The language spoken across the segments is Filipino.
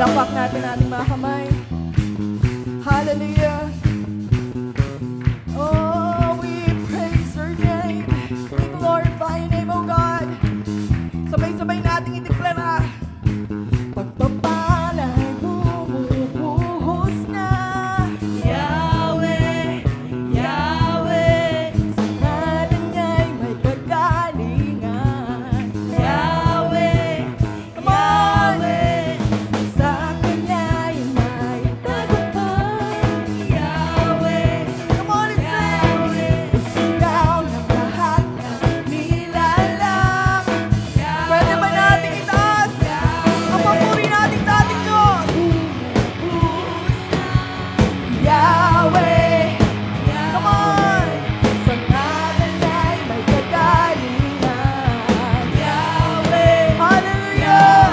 Palakpak natin ating mga kamay. Hallelujah. Oh, we praise your name. We glorify your name, oh God. Sabay-sabay nating ideklara. Pagpapalay bumubuhos na. Yahweh, Yahweh, sa ngalan niya'y may kagalingan. Yahweh, Yahweh, sa kanya'y may tagumpay. Yahweh, come on and sing. Isigaw ng lahat na nilalang. Pwede ba natin itaas ang papuri natin sa ating Diyos? Yahweh, come on. Sa ngalan niya'y may kagalingan. Yahweh, hallelujah.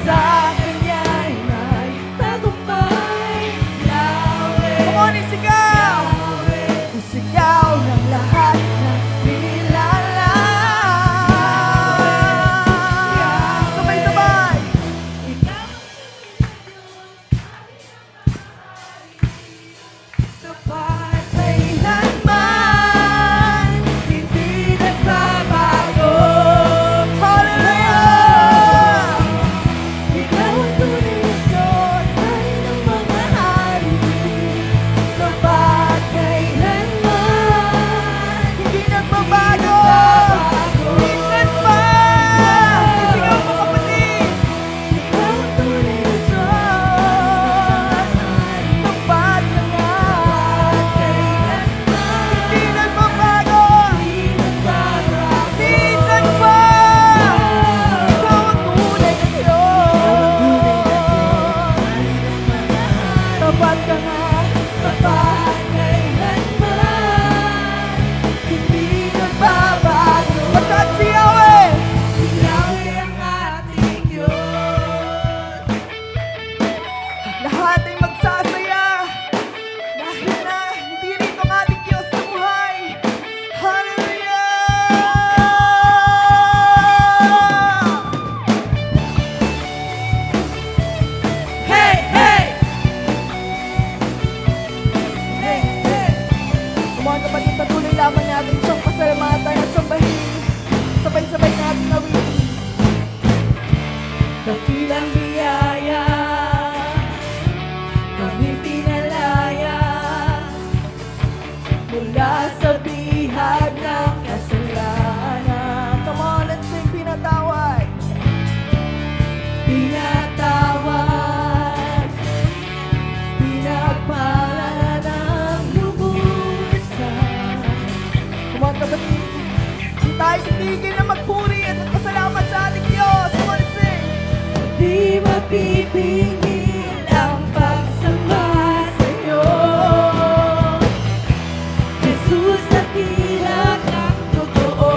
Sa kanya'y may tagumpay. Yahweh, come on, isigaw. Isigaw ng lahat na nilalang. Sabay-sabay. Tapat kailanman, hindi nagbabago. Hallelujah! Ikaw ang tunay na Diyos, Hari ng mga hari. Tapat kailanman, hindi nagbabago. Minsan pa, isigaw mo kapatid. Ikaw ang tunay na Diyos, tapat na nga. Hindi nagbabago. Minsan pa, ikaw ang tunay na Diyos. Tapat ka nga, tapat kailanman. Hindi nagbabago. Pagkat si Yahweh, si Yahweh ang ating Diyos. Lahat ay magsasaya dahil na hindi rito ang ating Diyos na buhay. Hallelujah! Hey, hey! Hey, hey! Come on, kapatid, patuloy lamang natin siyang pasalamatan at sambahin. Sabay-sabay natin awitin. Dakilang biyaya, kami pinalaya mula sa bihag ng kasalanan. Come on, let's sing. Pinatawad. Pinatawad. Pinagpala ng lubusan. Come on, kapatid. Di tayo titigil na magpuri at magpasalamat sa ating Diyos. Come on, let's sing. Di mapipigil ang pagsamba sa'yo. Jesus, dakila ng totoo.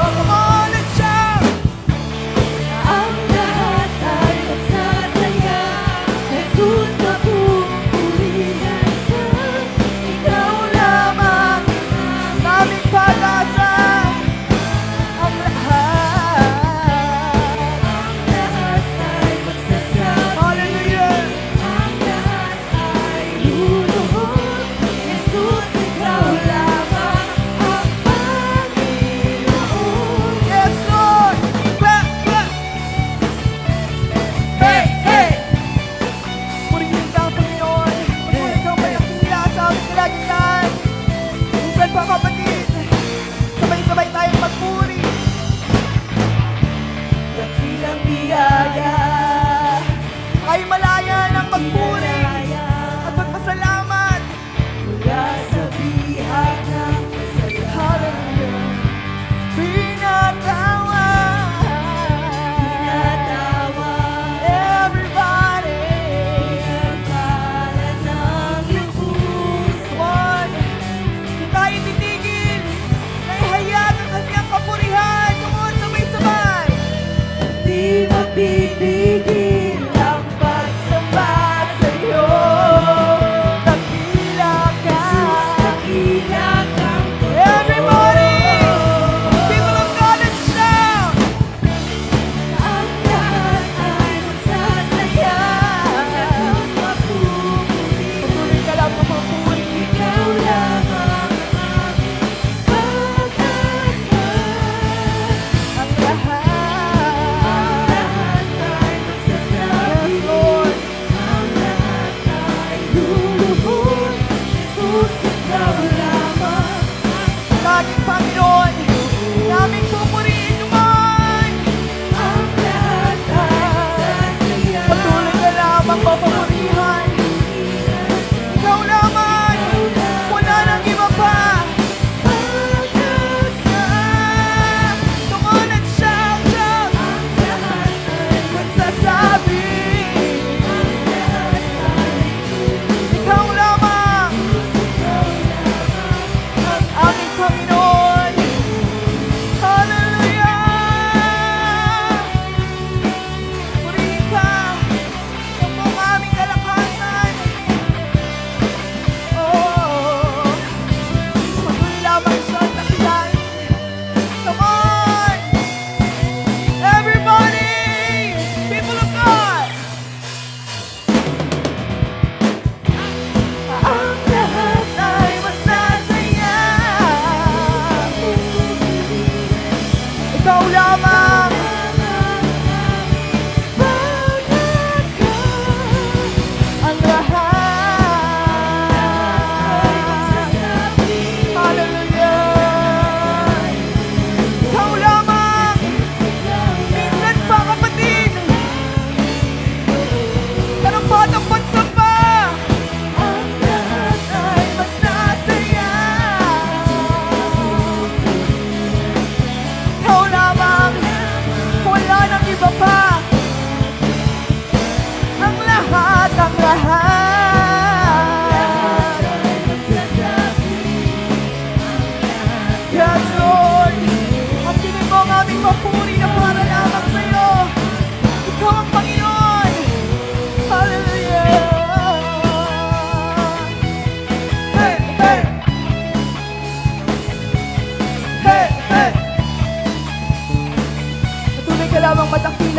Come on, let's shout. Ang lahat ay magsasaya. Jesus, kapupurihan ka. Ikaw lamang naming pag-asa. Ang lahat ay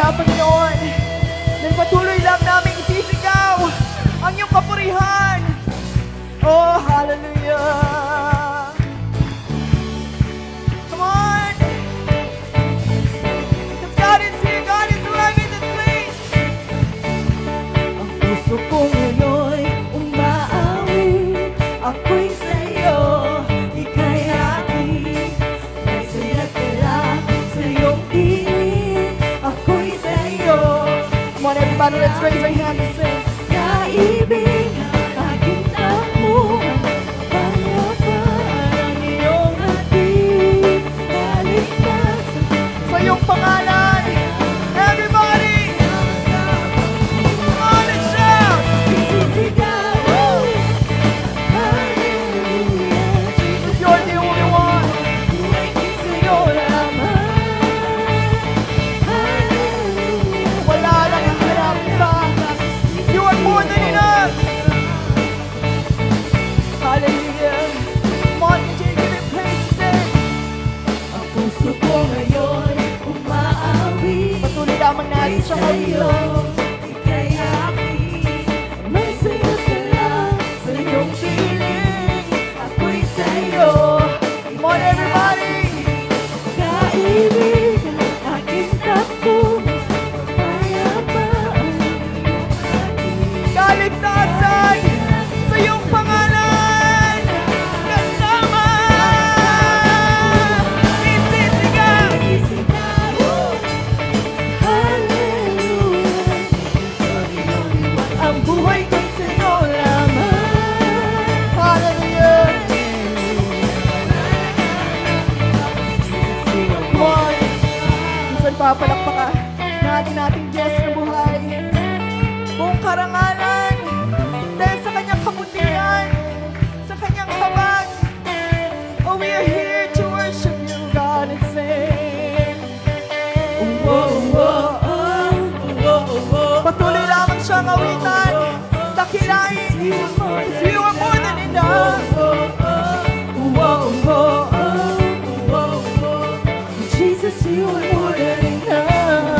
kabila, Panginoon. Dahil patuloy lang namin isisigaw ang iyong kapurihan. Oh, hallelujah. Come on. Because God is here. God is alive in this place. Ang puso ko ngayon'y umaawi. Ako'y sa'yo, ika'y aking. Masaya ka lang sa iyong piling. Ako'y sa'yo. Come on, everybody, let's raise our hands and sing. Kaibig, aking takbuhan, payapaan ang iyong hatid. Kaligtasan sa iyong pangalan. Everybody! Come on and shout! Isisigaw! Hallelujah! Jesus, you're the only one. Sa'yo lamang. Hallelujah! Wala lang ang harap ka. You are more than enough. Hallelujah. Come on, continue to give Him praise and sing. Ang puso ko ngayon umaawi. Patuloy lamang natin siya ngayon. Ika'y aking. May saya ka lang sa iyong piling. Ako'y sa'yo. Come on, everybody. Kaibig, aking takbuhan, payapaan. Kaligtasan sa iyong pangalan. Kasama. Isisigaw. Hallelujah. Ang buhay ko'y sa'yo lamang. Hallelujah. Come on. Minsan papalakpakan natin ating Diyos na buhay. Buong karangalan dahil sa kanyang kabutihan, sa kanyang habag. Oh, we are here to worship you, God, and sing. Oh, oh, oh, oh, oh. Patuloy lamang siyang awitan, dakilain, because you are more than enough. Oh, oh, oh, oh. Jesus, you are more than enough.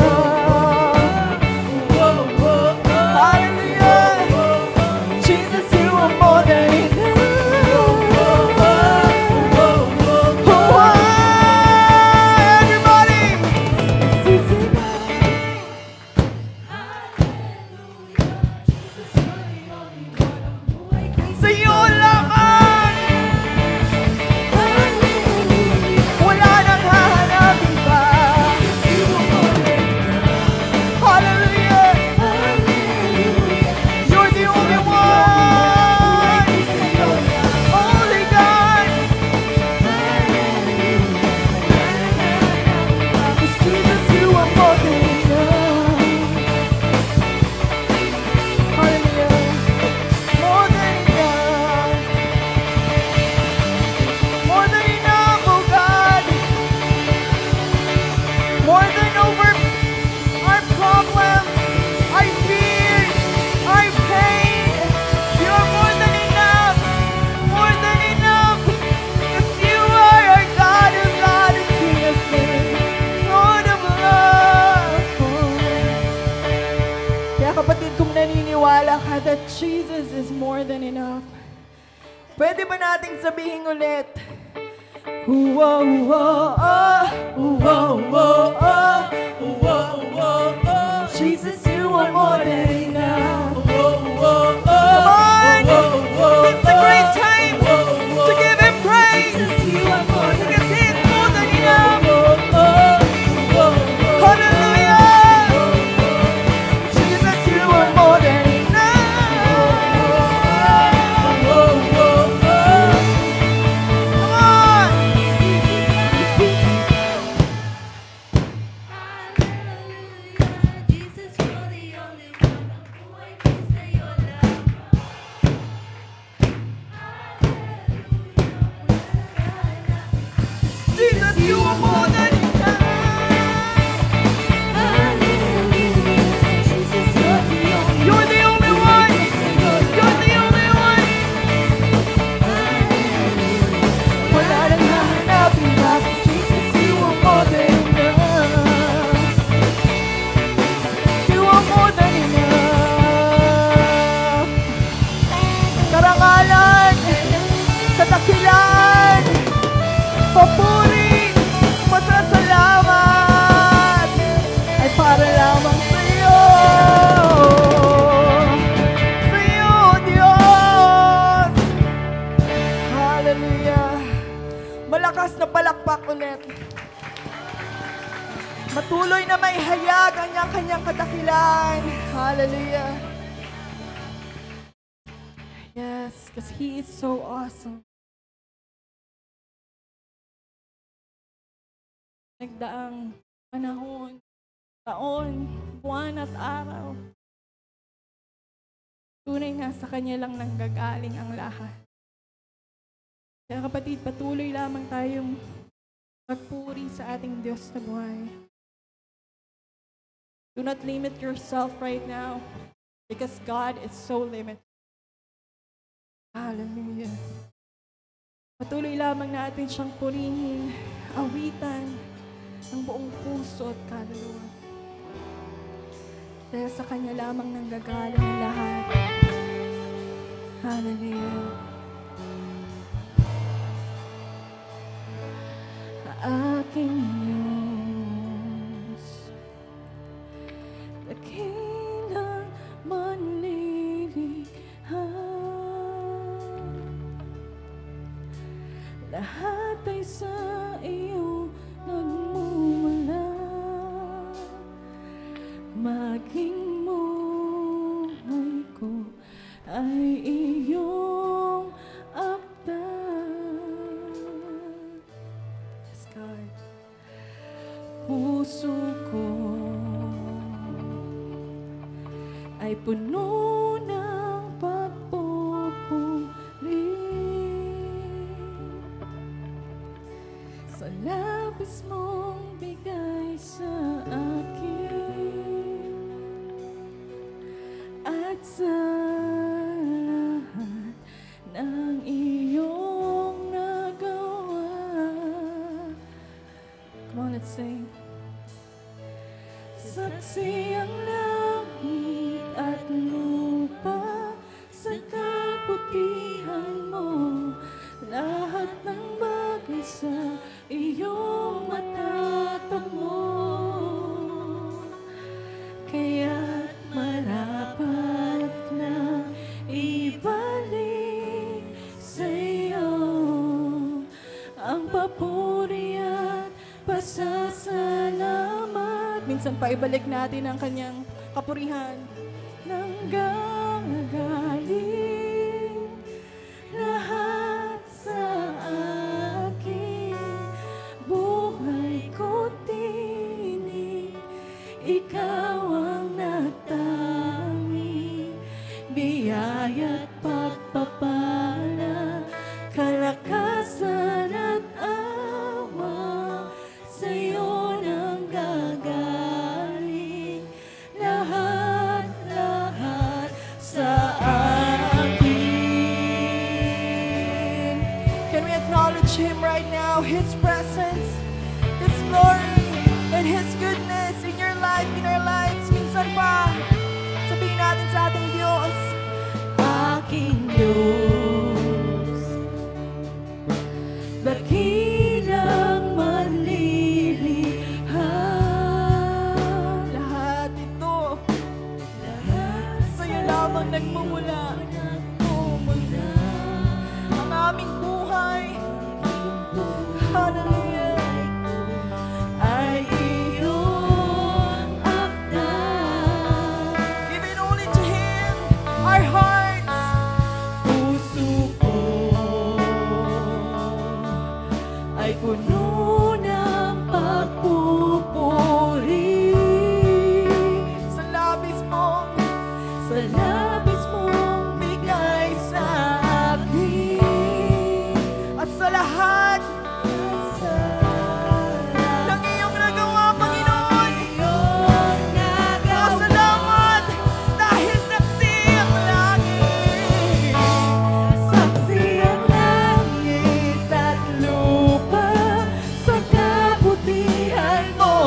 That Jesus is more than enough. Pwede ba nating sabihin ulit? Whoa, whoa, oh, whoa, whoa, oh, whoa, whoa, oh. Jesus, you are more than enough. Whoa, whoa, oh, come on! It's a great time to give Him praise. Because He is more than enough. Hallelujah! Jesus, you are more than enough. malakas na palakpak ulit. Matuloy na may hayag ang kanyang kadakilan. Hallelujah. Yes, because He is so awesome. Nagdaang panahon, taon, buwan at araw. Tunay nga sa Kanya lang nanggagaling ang lahat. Kaya kapatid, patuloy lamang tayong magpuri sa ating Diyos na buhay. Do not limit yourself right now because God is so limited. Hallelujah. Patuloy lamang natin siyang purihin, awitan ng buong puso at kaluluwa. Dahil sa Kanya lamang nanggagaling ang lahat. Hallelujah. Aking Diyos, dakilang manlilikha, lahat ay sa iyo nagmumula, maging buhay ko ay iyong akda. Yes, God. Puso ko ay puno ng pagpupuri sa labis mong bigay sa akin at sa lahat ng iyong nagawa. Come on, let's sing. Saksi ang langit at lupa sa kabutihan mo, lahat ng bagay sa iyong matatamo. Kaya't marapat na ibalik sa iyo ang papuri at pasasalamat. Minsan pa ibalik natin ang kanyang kapurihan. Nanggagaling lahat sa akin, buhay ko tinig, ikaw ang nagtangi, biyaya't pagpapala, kalakasan at awa, sa'yo nang gagaling lahat sa akin. Can we acknowledge Him right now? His presence, His glory, and His goodness in your life, in our lives. Minsan pa, sabihin natin sa ating Diyos, aking Diyos, dakilang manlilikha, lahat ito, sa'yo lamang nagmumula, ang aming buhay, hallelujah, ay iyong akda. Give it only to Him, our hearts, puso ko ay puno ng pagpupuri sa labis mong bigay sa akin at sa lahat ng iyong nagawa, Panginoon. Salamat dahil saksi ang langit, saksi ang langit at lupa sa kabutihan mo.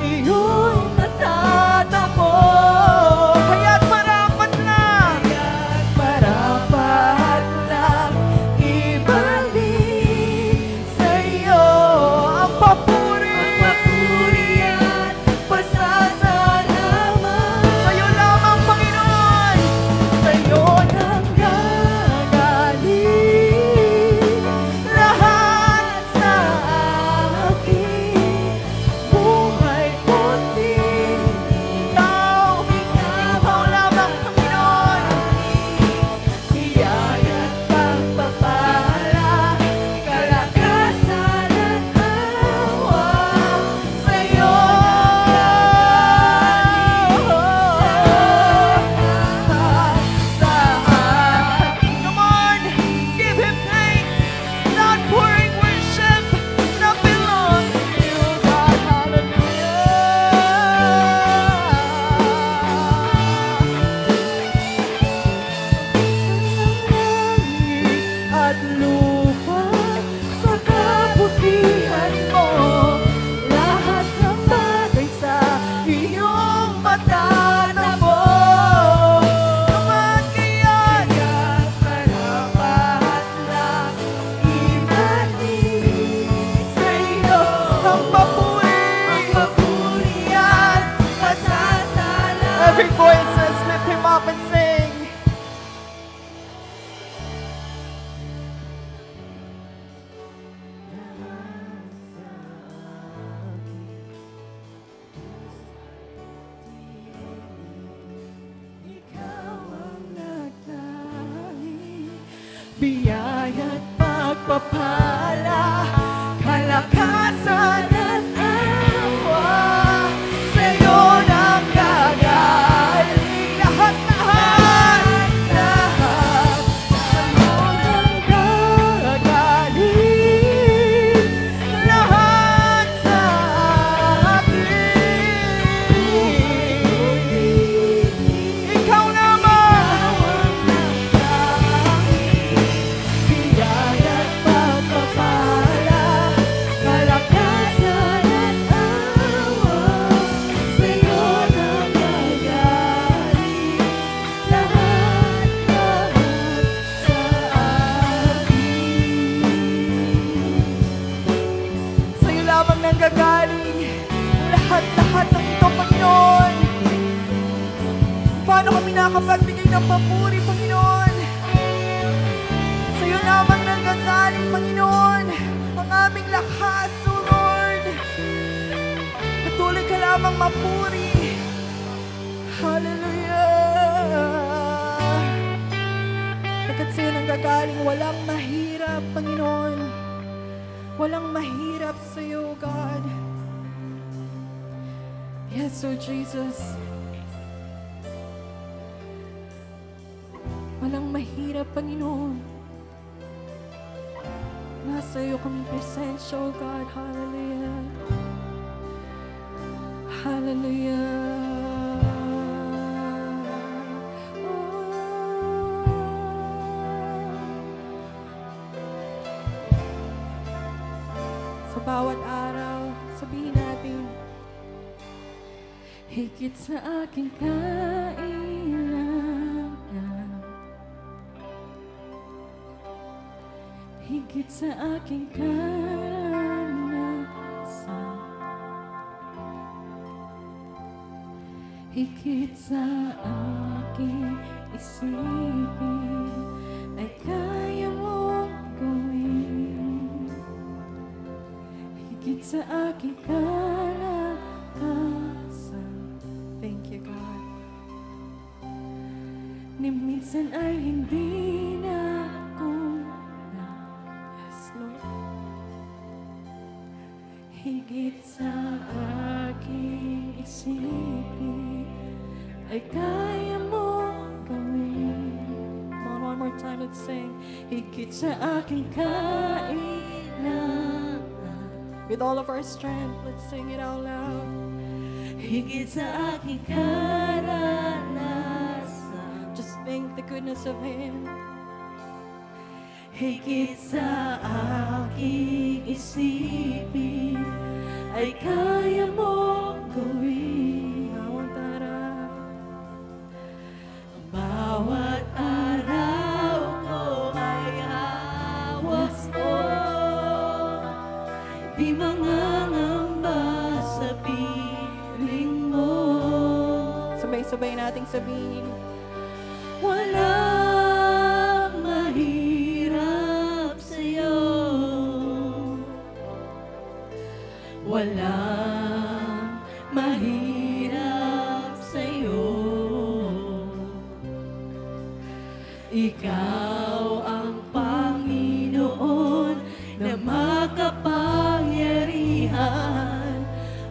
Iyo'y matatamo. every voices, lift Him up and sing. Biyaya't pagpapala, kalakasan at awa, sa'yo nang gagaling lahat, sa'yo nang gagaling lahat sa akin. Ikaw naman. Biyaya't pagpapala, kalakasan at awa, sa'yo nang gagaling lahat sa akin. Sa'yo lamang nang gagaling lahat ng ito, Panginoon. Paano kami nakapagbigay ng papuri, Panginoon? Sa'yo lamang nanggagaling, Panginoon, ang aming lakas, O Lord. Patuloy ka lamang mapuri. Hallelujah. Pagkat sa'yo nanggagaling, walang mahirap, Panginoon. Walang mahirap sa'yo, God. Yes, O Jesus. Walang mahirap, Panginoon. Nasa iyo kami presensya, O God. Hallelujah. Hallelujah. Sa bawat araw, sabihin natin, higit sa aking kailangan, higit sa aking karanasan, higit sa aking isipin, ay kaya mong gawin. Higit sa aking kalakasan. Thank you, God. Ni minsan ay hindi na ako na. Yes, Lord. Higit sa aking isipin, ay kaya mong gawin. Come on, one more time, let's sing. Higit sa aking kailangan. With all of our strength, let's sing it out loud. Higit sa aking karanasan. Just think the goodness of Him. Higit sa aking isipin, ay kaya mong gawin. Bawat araw ko ay hawas mo, di mangangamba sa piling mo. Sabay-sabay nating sabihin, walang mahirap sa'yo, walang mahirap sa'yo. Ikaw ang Panginoon na makapangyarihan,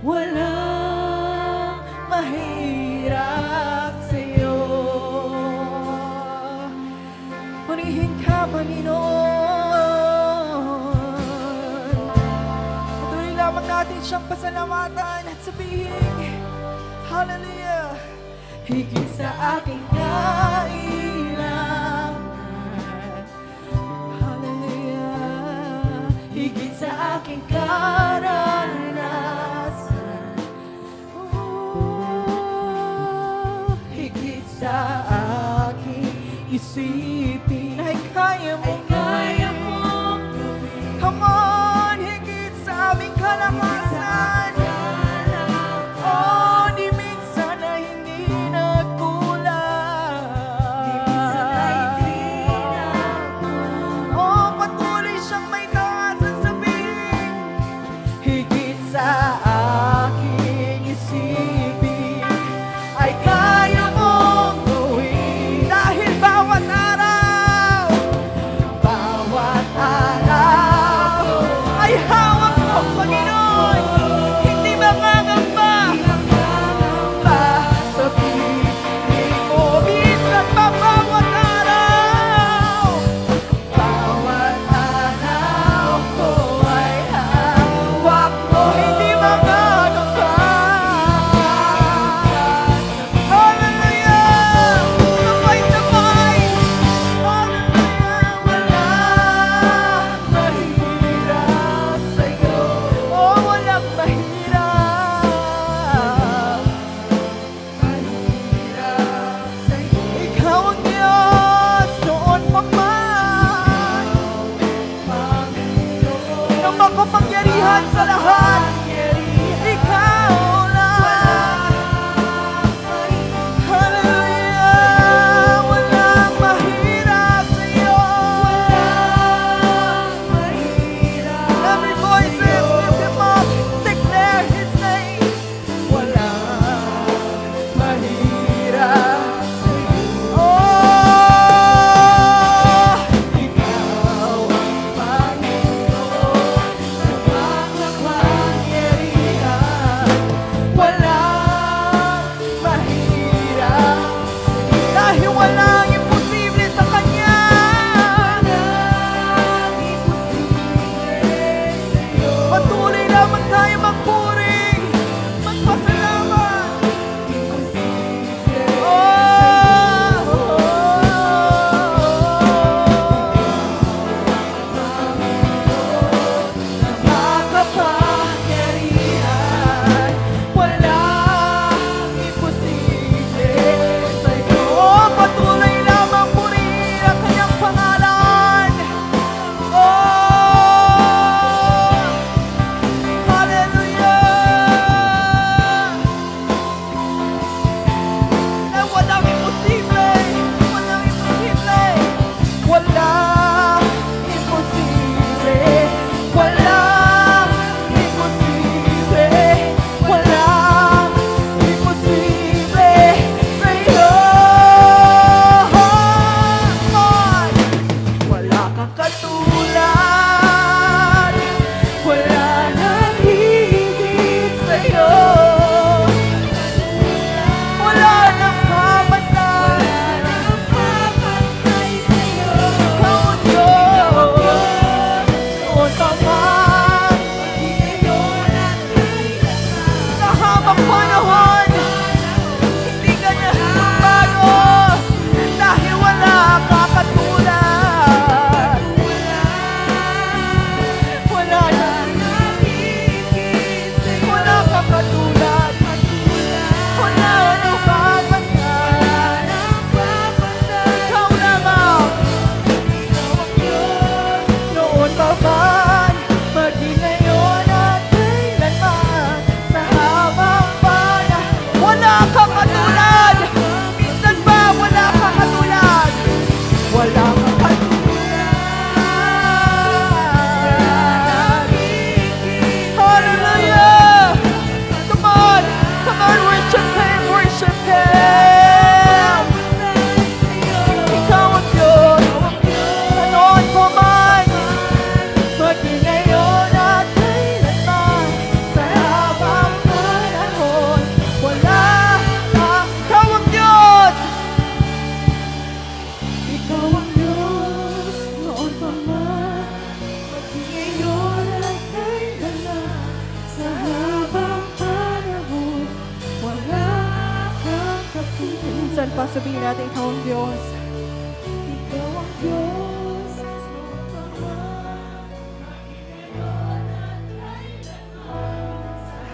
walang mahirap sa'yo. Purihin ka, Panginoon. Patuloy lamang natin siyang pasalamatan at sabihin, hallelujah. Higit sa aking kailangan, hallelujah. Higit sa aking karanasan, higit sa aking isipin, ay kaya mong gawin. Come on, higit sa aming kalakasan. Oh, di minsan na hindi na pa, sabihin natin, ikaw ang Diyos. Ikaw ang Diyos. Sa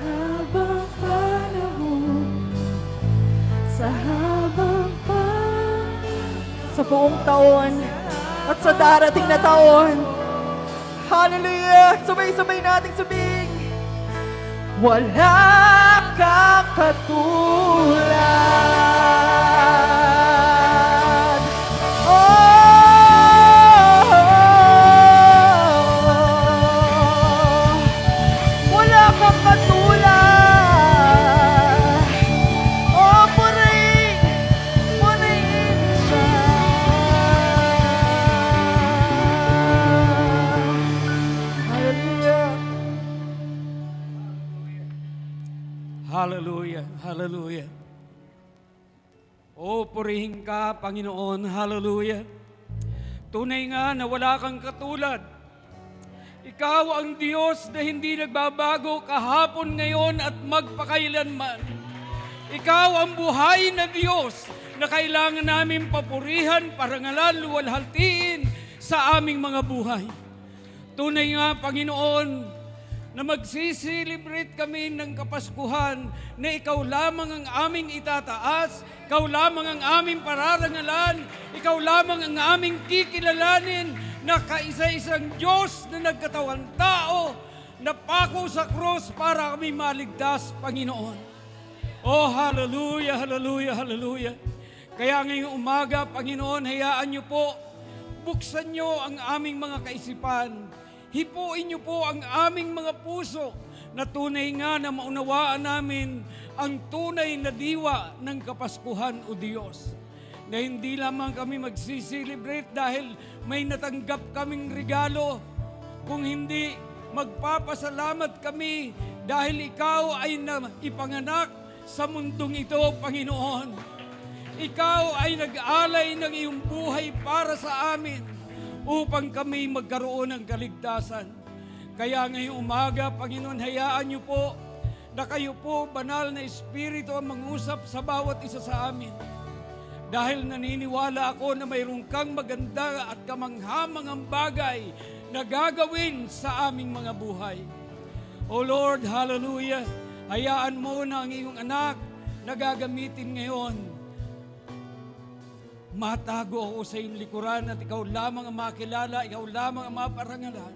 habang panahon, sa habang sa buong taon, at sa darating na taon. Hallelujah! Sabay-sabay nating sabihin, wala kang katulad. Wala kang katulad. Purihin siya. Hallelujah. Hallelujah, hallelujah. O, purihin ka, Panginoon, hallelujah. Tunay nga na wala kang katulad. Ikaw ang Diyos na hindi nagbabago kahapon, ngayon at magpakailanman. Ikaw ang buhay na Diyos na kailangan namin papurihan, parangalan, luwalhatiin sa aming mga buhay. Tunay nga, Panginoon, na magsiselebrate kami ng Kapaskuhan na ikaw lamang ang aming itataas, ikaw lamang ang aming pararangalan, ikaw lamang ang aming kikilalanin na kaisa-isang Diyos na nagkatawang tao, na pako sa krus para kami maligtas, Panginoon. Oh, hallelujah, hallelujah, hallelujah. Kaya ngayong umaga, Panginoon, hayaan niyo po, buksan niyo ang aming mga kaisipan. Hipuin niyo po ang aming mga puso na tunay nga na maunawaan namin ang tunay na diwa ng Kapaskuhan, o Diyos. Na hindi lamang kami magsiselebrate dahil may natanggap kaming regalo, kung hindi magpapasalamat kami dahil ikaw ay ipanganak sa mundong ito, Panginoon. Ikaw ay nag-alay ng iyong buhay para sa amin upang kami magkaroon ng kaligtasan. Kaya ngayong umaga, Panginoon, hayaan niyo po na kayo po, banal na Espiritu, ang mangusap sa bawat isa sa amin. Dahil naniniwala ako na mayroon kang maganda at kamanghamangang bagay na gagawin sa aming mga buhay. O Lord, hallelujah, hayaan mo na ang iyong anak na gagamitin ngayon. Matago ako sa iyong likuran at ikaw lamang ang makilala, ikaw lamang ang maparangalan.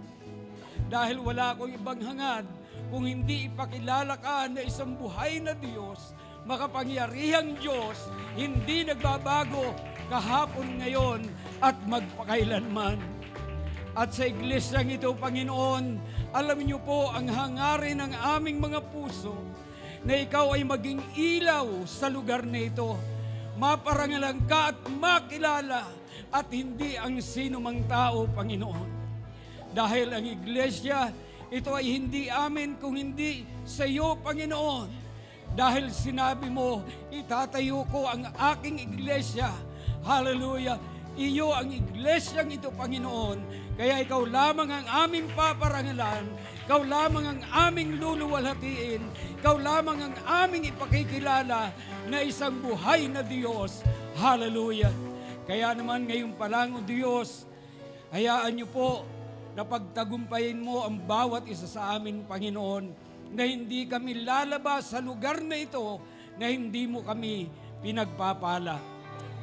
Dahil wala akong ibang hangad kung hindi ipakilala ka na isang buhay na Diyos, makapangyarihang Diyos, hindi nagbabago kahapon, ngayon at magpakailanman. At sa iglesyang ito, Panginoon, alam niyo po ang hangarin ng aming mga puso na ikaw ay maging ilaw sa lugar na ito. Maparangalan ka at makilala at hindi ang sino mang tao, Panginoon. Dahil ang iglesia, ito ay hindi amin kung hindi sa iyo, Panginoon. Dahil sinabi mo, itatayo ko ang aking iglesia. Hallelujah! Iyo ang iglesyang ito, Panginoon. Kaya ikaw lamang ang aming paparangalan, ikaw lamang ang aming luluwalhatiin, ikaw lamang ang aming ipakikilala na isang buhay na Diyos. Hallelujah! Kaya naman ngayon pa lang, O Diyos, hayaan niyo po na pagtagumpayin mo ang bawat isa sa amin, Panginoon, na hindi kami lalabas sa lugar na ito na hindi mo kami pinagpapala.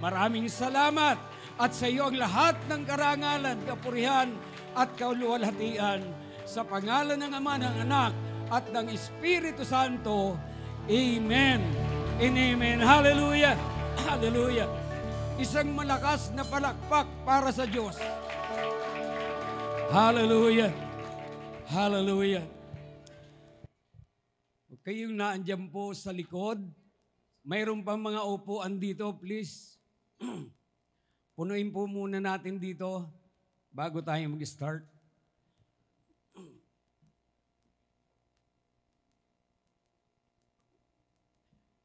Maraming salamat at sa iyo ang lahat ng karangalan, kapurihan at kaluwalhatian sa pangalan ng Ama, ng Anak at ng Espiritu Santo. Amen and amen. Hallelujah! Hallelujah! Isang malakas na palakpak para sa Diyos. Hallelujah! Hallelujah! Kayong naandyan po sa likod, mayroon pang mga upuan dito, please. Punuin po muna natin dito bago tayo mag-start.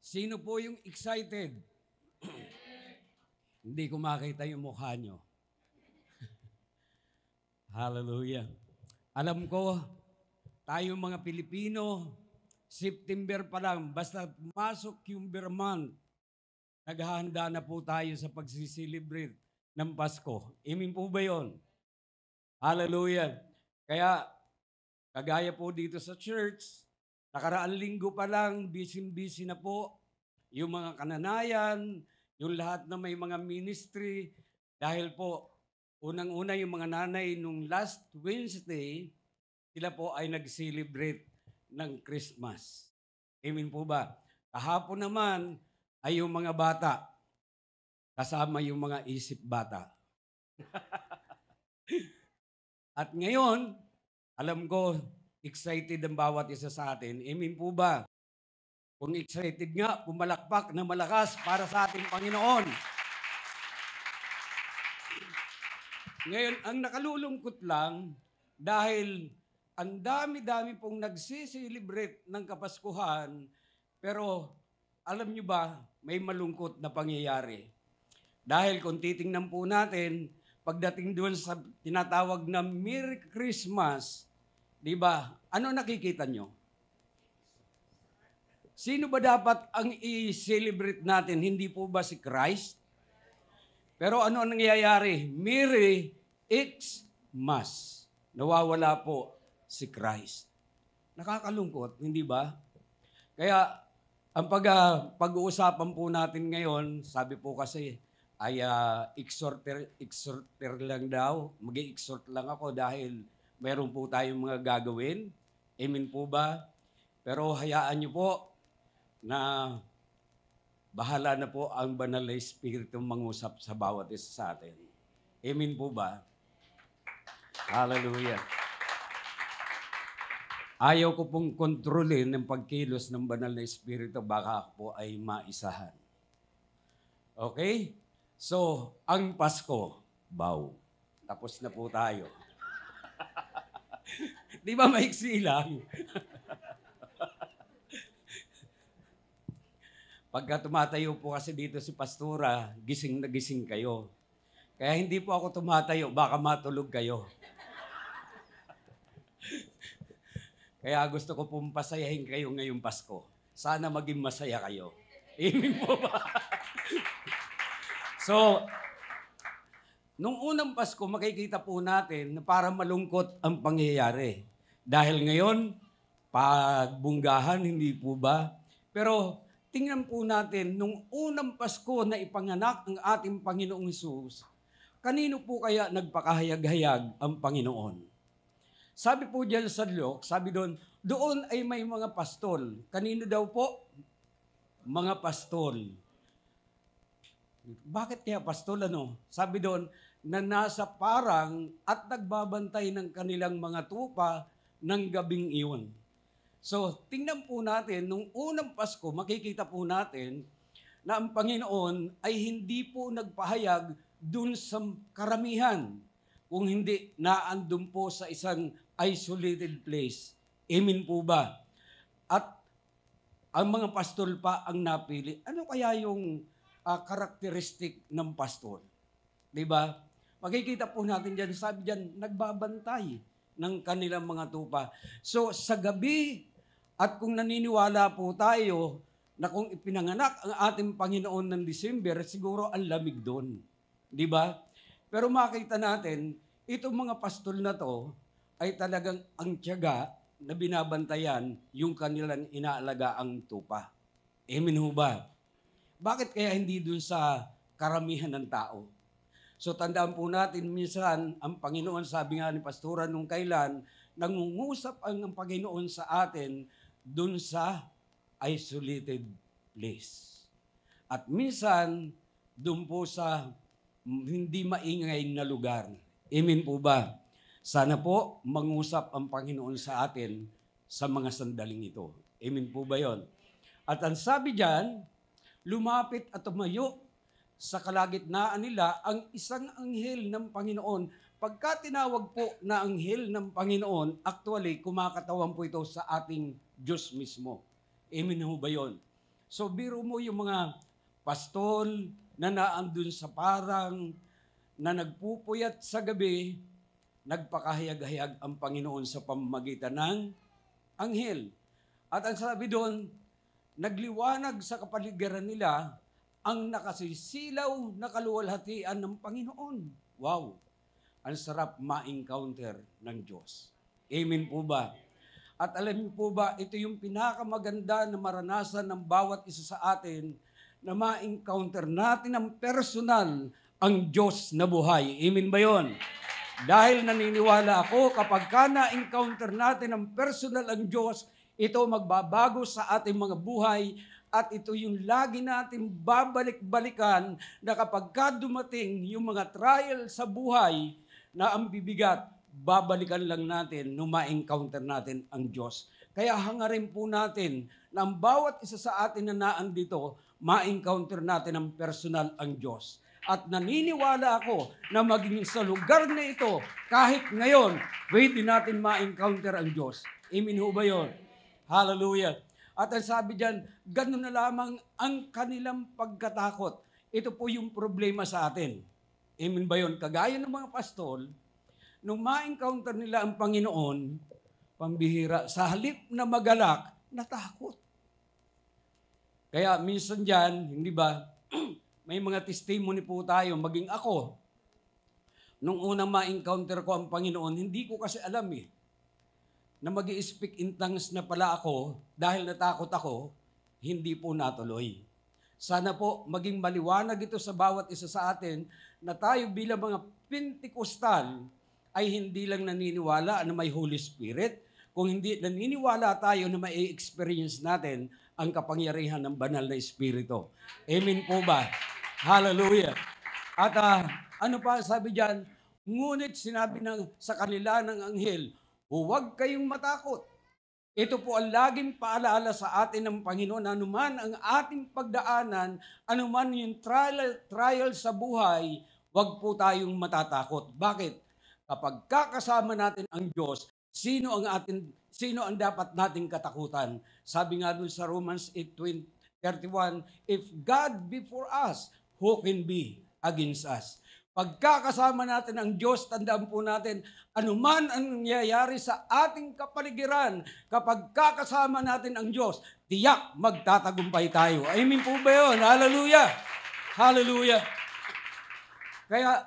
Sino po yung excited? Hindi ko makita yung mukha nyo. Hallelujah. Alam ko, tayong mga Pilipino, September pa lang, basta pumasok yung Month, naghahanda na po tayo sa pagsisilibrate ng Pasko. Amen po ba yun? Hallelujah. Kaya, kagaya po dito sa church, nakaraang linggo pa lang, busy-busy na po yung mga kananayan, yung lahat na may mga ministry. Dahil po, unang-una yung mga nanay nung last Wednesday, sila po ay nag-celebrate ng Christmas. Amen po ba? Kahapon naman ay yung mga bata, kasama yung mga isip bata. At ngayon, alam ko, excited ang bawat isa sa atin. Amen po ba? Kung excited nga, pumalakpak na malakas para sa ating Panginoon. Ngayon, ang nakalulungkot lang, dahil ang dami-dami pong nagsiselebrate ng Kapaskuhan, pero alam nyo ba, may malungkot na pangyayari. Dahil kung titingnan po natin, pagdating doon sa tinatawag na Merry Christmas, di ba, ano nakikita nyo? Sino ba dapat ang i-celebrate natin? Hindi po ba si Christ? Pero ano ang nangyayari? Merry Xmas. Nawawala po si Christ. Nakakalungkot, hindi ba? Kaya, ang pag-uusapan po natin ngayon, sabi po kasi, ay exhorter lang daw. Mag-i-exhort lang ako dahil meron po tayong mga gagawin. Amen po ba? Pero hayaan niyo po na bahala na po ang banal na Espiritu mangusap sa bawat isa sa atin. Amen po ba? Hallelujah. Ayaw ko pong kontrolin ng pagkilos ng banal na Espiritu, baka ako po ay maisahan. Okay? So, ang Pasko, bow. Tapos na po tayo. Di ba maiksi lang? Pagka tumatayo po kasi dito si Pastora, gising na gising kayo. Kaya hindi po ako tumatayo, baka matulog kayo. Kaya gusto ko pong pasayahin kayo ngayong Pasko. Sana maging masaya kayo. Amen po ba? So, nung unang Pasko, makikita po natin na parang malungkot ang pangyayari. Dahil ngayon, pagbunggahan, hindi po ba? Pero tingnan po natin, nung unang Pasko na ipanganak ang ating Panginoong Hesus, kanino po kaya nagpakahayag-hayag ang Panginoon? Sabi po diyan sa Luke, sabi doon ay may mga pastol. Kanino daw po? Mga pastol. Bakit kaya pastol ano? Sabi doon, na nasa parang at nagbabantay ng kanilang mga tupa ng gabing iyon. So, tingnan po natin, nung unang Pasko, makikita po natin na ang Panginoon ay hindi po nagpahayag dun sa karamihan, kung hindi naandun po sa isang isolated place. Amen po ba? At ang mga pastol pa ang napili. Ano kaya yung karakteristik ng pastol? Diba? Makikita po natin dyan, sabi dyan, nagbabantay ng kanilang mga tupa. So, sa gabi, at kung naniniwala po tayo na kung ipinanganak ang ating Panginoon ng December, siguro ang lamig doon. Di ba? Pero makita natin, itong mga pastol na to ay talagang ang tiyaga na binabantayan yung kanilang inaalagaang tupa. Amen ho ba? Bakit kaya hindi dun sa karamihan ng tao? So tandaan po natin, minsan ang Panginoon, sabi nga ni Pastora nung kailan, nangungusap ang Panginoon sa atin dun sa isolated place. At minsan, dun po sa hindi maingay na lugar. Amen po ba? Sana po mangusap ang Panginoon sa atin sa mga sandaling ito. Amen po ba yon? At ang sabi diyan, lumapit at tumayo sa kalagitnaan nila ang isang anghel ng Panginoon. Pagka tinawag po na anghel ng Panginoon, actually, kumakatawan po ito sa ating Diyos mismo. Amen ho ba yun? So, biro mo yung mga pastol na naandun sa parang, na nagpupuyat sa gabi, nagpakahayag-hayag ang Panginoon sa pamamagitan ng anghel. At ang sabi doon, nagliwanag sa kapaligiran nila ang nakasisilaw na kaluwalhatian ng Panginoon. Wow! Ang sarap ma-encounter ng Diyos. Amen po ba? At alam niyo po ba, ito yung pinakamaganda na maranasan ng bawat isa sa atin na ma-encounter natin ang personal ang Diyos na buhay. Amen ba yun? Dahil naniniwala ako, kapag na-encounter natin ang personal ang Diyos, ito magbabago sa ating mga buhay at ito yung lagi natin babalik-balikan na kapag dumating yung mga trial sa buhay na ang bibigat, babalikan lang natin nung ma-encounter natin ang Diyos. Kaya hangarin po natin na ang bawat isa sa atin na naandito, ma-encounter natin ang personal ang Diyos. At naniniwala ako na maging sa lugar na ito, kahit ngayon, pwede natin ma-encounter ang Diyos. Amen ho ba yun? Hallelujah. At ang sabi dyan, ganun na lamang ang kanilang pagkatakot. Ito po yung problema sa atin. Amen ba yun? Kagaya ng mga pastol, nung ma-encounter nila ang Panginoon, pambihira, sa halip na magalak, natakot. Kaya minsan dyan, hindi ba, may mga testimony po tayo, maging ako. Nung unang ma-encounter ko ang Panginoon, hindi ko kasi alam na mag-i-speak in tongues na pala ako, dahil natakot ako, hindi po natuloy. Sana po maging maliwanag ito sa bawat isa sa atin na tayo bilang mga Pentecostal ay hindi lang naniniwala na may Holy Spirit, kung hindi naniniwala tayo na may experience natin ang kapangyarihan ng banal na Espiritu. Amen po ba? Hallelujah. At ano pa sabi diyan? Ngunit sinabi sa kanila ng anghel, huwag kayong matakot. Ito po ang laging paalala sa atin ng Panginoon na anuman ang ating pagdaanan, anuman yung trial sa buhay, huwag po tayong matatakot. Bakit? Kapag kakasama natin ang Diyos, sino ang dapat nating katakutan? Sabi nga dun sa Romans 8:31, if God be for us, who can be against us? Pagkakasama natin ang Diyos, tandaan po natin, anuman ang nangyayari sa ating kapaligiran, kapag kakasama natin ang Diyos, tiyak magtatagumpay tayo. Amen po ba yun? Hallelujah! Hallelujah! Kaya,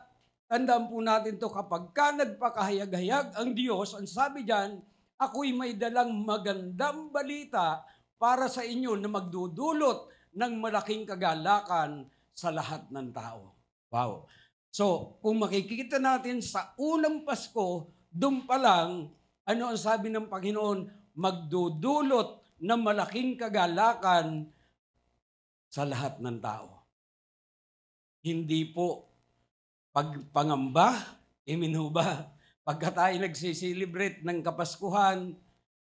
tandaan po natin to kapag nagpakahayag-hayag ang Diyos, ang sabi diyan, ako'y may dalang magandang balita para sa inyo na magdudulot ng malaking kagalakan sa lahat ng tao. Wow! So, kung makikita natin sa unang Pasko, doon pa lang, ano ang sabi ng Panginoon? Magdudulot ng malaking kagalakan sa lahat ng tao. Hindi po pagpangamba, amen ho ba? Pagka tayo nagsiselebrate ng Kapaskuhan,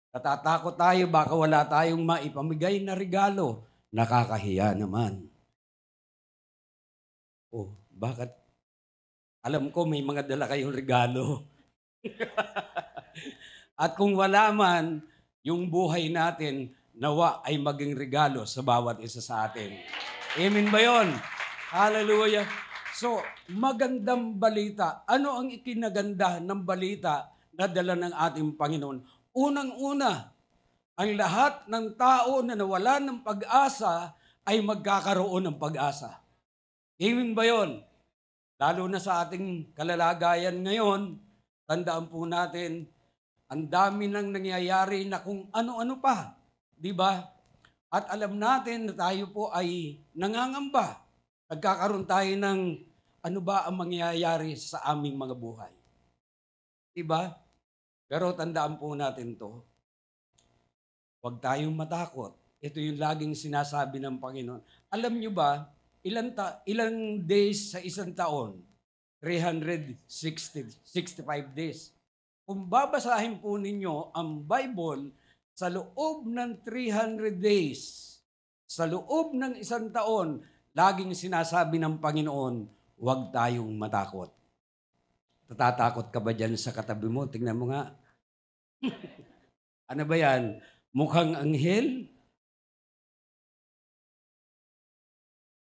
natatakot tayo, baka wala tayong maipamigay na regalo. Nakakahiya naman. Oh, bakit? Alam ko may mga dala kayong regalo. At kung wala man, yung buhay natin, nawa ay maging regalo sa bawat isa sa atin. Amen ba yun? Hallelujah! So, magandang balita. Ano ang ikinaganda ng balita na dala ng ating Panginoon? Unang-una, ang lahat ng tao na nawala ng pag-asa ay magkakaroon ng pag-asa. Amen ba yun? Lalo na sa ating kalalagayan ngayon, tandaan po natin, ang dami nang nangyayari na kung ano-ano pa. Di ba? At alam natin na tayo po ay nangangamba. Nagkakaroon tayo ng ano ba ang mangyayari sa aming mga buhay. Di ba? Pero tandaan po natin to. Huwag tayong matakot. Ito yung laging sinasabi ng Panginoon. Alam nyo ba, ilang days sa isang taon? 365 days. Kung babasahin po ninyo ang Bible, sa loob ng 300 days, sa loob ng isang taon, laging sinasabi ng Panginoon, huwag tayong matakot. Natatakot ka ba dyan sa katabi mo? Tingnan mo nga. Ano ba yan? Mukhang anghel?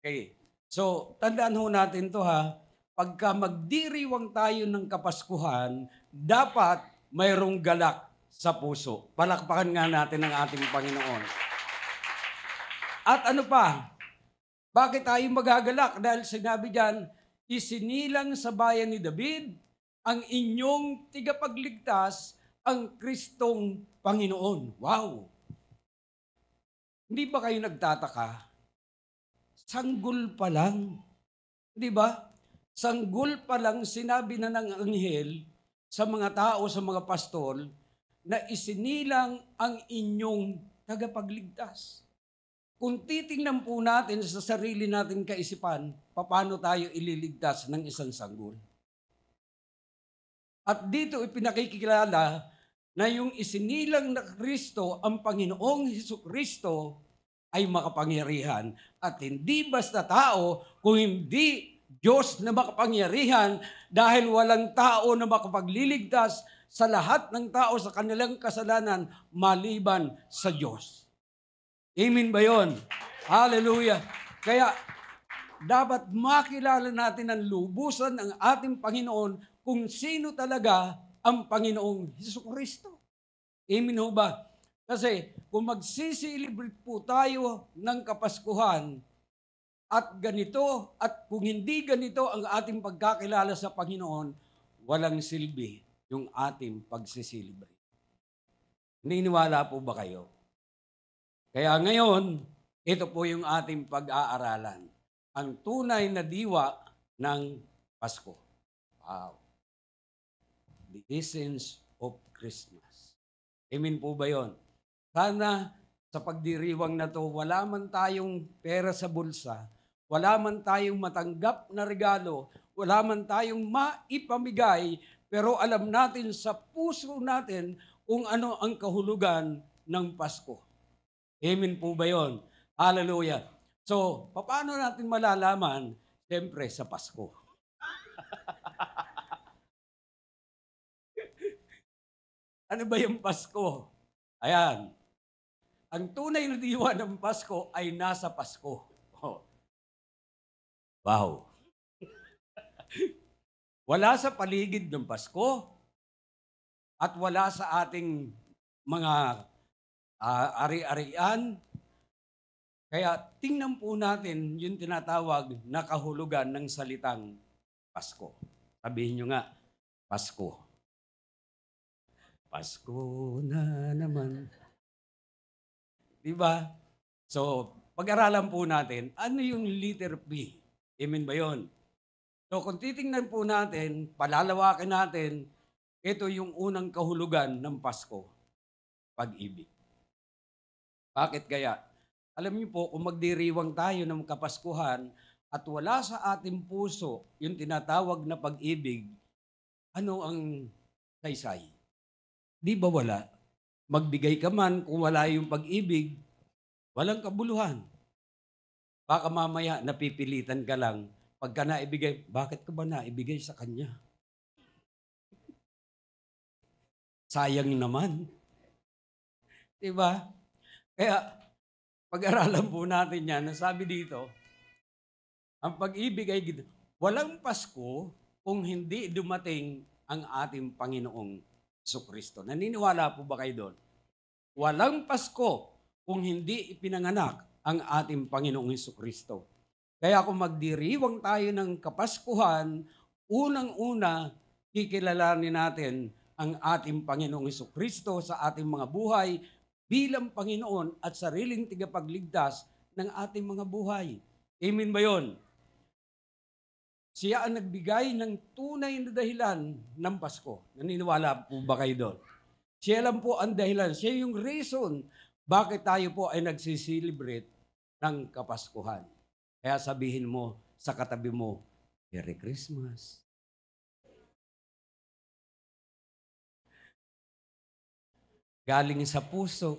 Okay. So, tandaan ho natin to ha. Pagka magdiriwang tayo ng Kapaskuhan, dapat mayroong galak sa puso. Palakpakan nga natin ang ating Panginoon. At ano pa? Bakit tayo magagalak? Dahil sinabi diyan, isinilang sa bayan ni David ang inyong tigapagligtas, ang Kristong Panginoon. Wow! Hindi ba kayo nagtataka? Sanggol pa lang. Di ba? Sanggol pa lang sinabi na ng anghel sa mga tao, sa mga pastol, na isinilang ang inyong tagapagligtas. Kung titingnan po natin sa sarili natin kaisipan, paano tayo ililigtas ng isang sanggol? At dito ipinakikilala na yung isinilang na Kristo, ang Panginoong Hesukristo, ay makapangyarihan. At hindi basta tao, kung hindi Diyos na makapangyarihan, dahil walang tao na makapagliligtas sa lahat ng tao sa kanilang kasalanan maliban sa Diyos. Amen ba yun? Hallelujah! Kaya dapat makilala natin ang lubusan ng ating Panginoon kung sino talaga ang Panginoong Hesukristo. Amen ho ba? Kasi kung magsisilibrate po tayo ng Kapaskuhan at ganito, at kung hindi ganito ang ating pagkakilala sa Panginoon, walang silbi yung ating pagsisilibrate. Naniniwala po ba kayo? Kaya ngayon, ito po yung ating pag-aaralan. Ang tunay na diwa ng Pasko. Wow. The essence of Christmas. Amen po ba yun? Sana sa pagdiriwang na to, wala man tayong pera sa bulsa, wala man tayong matanggap na regalo, wala man tayong maipamigay, pero alam natin sa puso natin kung ano ang kahulugan ng Pasko. Amen po ba yun? Hallelujah. So, paano natin malalaman? Siyempre, sa Pasko. Ano ba yung Pasko? Ayan. Ang tunay na diwa ng Pasko ay nasa Pasko. Oh. Wow. Wala sa paligid ng Pasko at wala sa ating mga ari-arian. Kaya tingnan po natin yung tinatawag na kahulugan ng salitang Pasko. Sabihin nyo nga, Pasko. Pasko na naman. Diba? So, pag-aralan po natin, ano yung letter P? Amen ba yun? So, kung titingnan po natin, palalawakin natin, ito yung unang kahulugan ng Pasko, pag-ibig. Bakit kaya? Alam niyo po, kung magdiriwang tayo ng Kapaskuhan at wala sa ating puso yung tinatawag na pag-ibig, ano ang saysay? Di ba wala? Magbigay ka man kung wala yung pag-ibig, walang kabuluhan. Baka mamaya napipilitan ka lang. Pagka naibigay, bakit ka ba naibigay sa kanya? Sayang naman. Diba? Kaya, pag-aralan po natin yan, sabi dito, ang pag-ibig ay walang Pasko kung hindi dumating ang ating Panginoong Jesucristo. Naniniwala po ba kayo doon? Walang Pasko kung hindi ipinanganak ang ating Panginoong Jesucristo. Kaya kung magdiriwang tayo ng Kapaskuhan, unang-una, kikilalanin natin ang ating Panginoong Jesucristo sa ating mga buhay bilang Panginoon at sariling tigapagligtas ng ating mga buhay. Amen ba yun? Siya ang nagbigay ng tunay na dahilan ng Pasko. Naniniwala po ba kayo doon? Siya lang po ang dahilan. Siya yung reason bakit tayo po ay nagsiselebrate ng Kapaskuhan. Kaya sabihin mo sa katabi mo, Merry Christmas. Galing sa puso.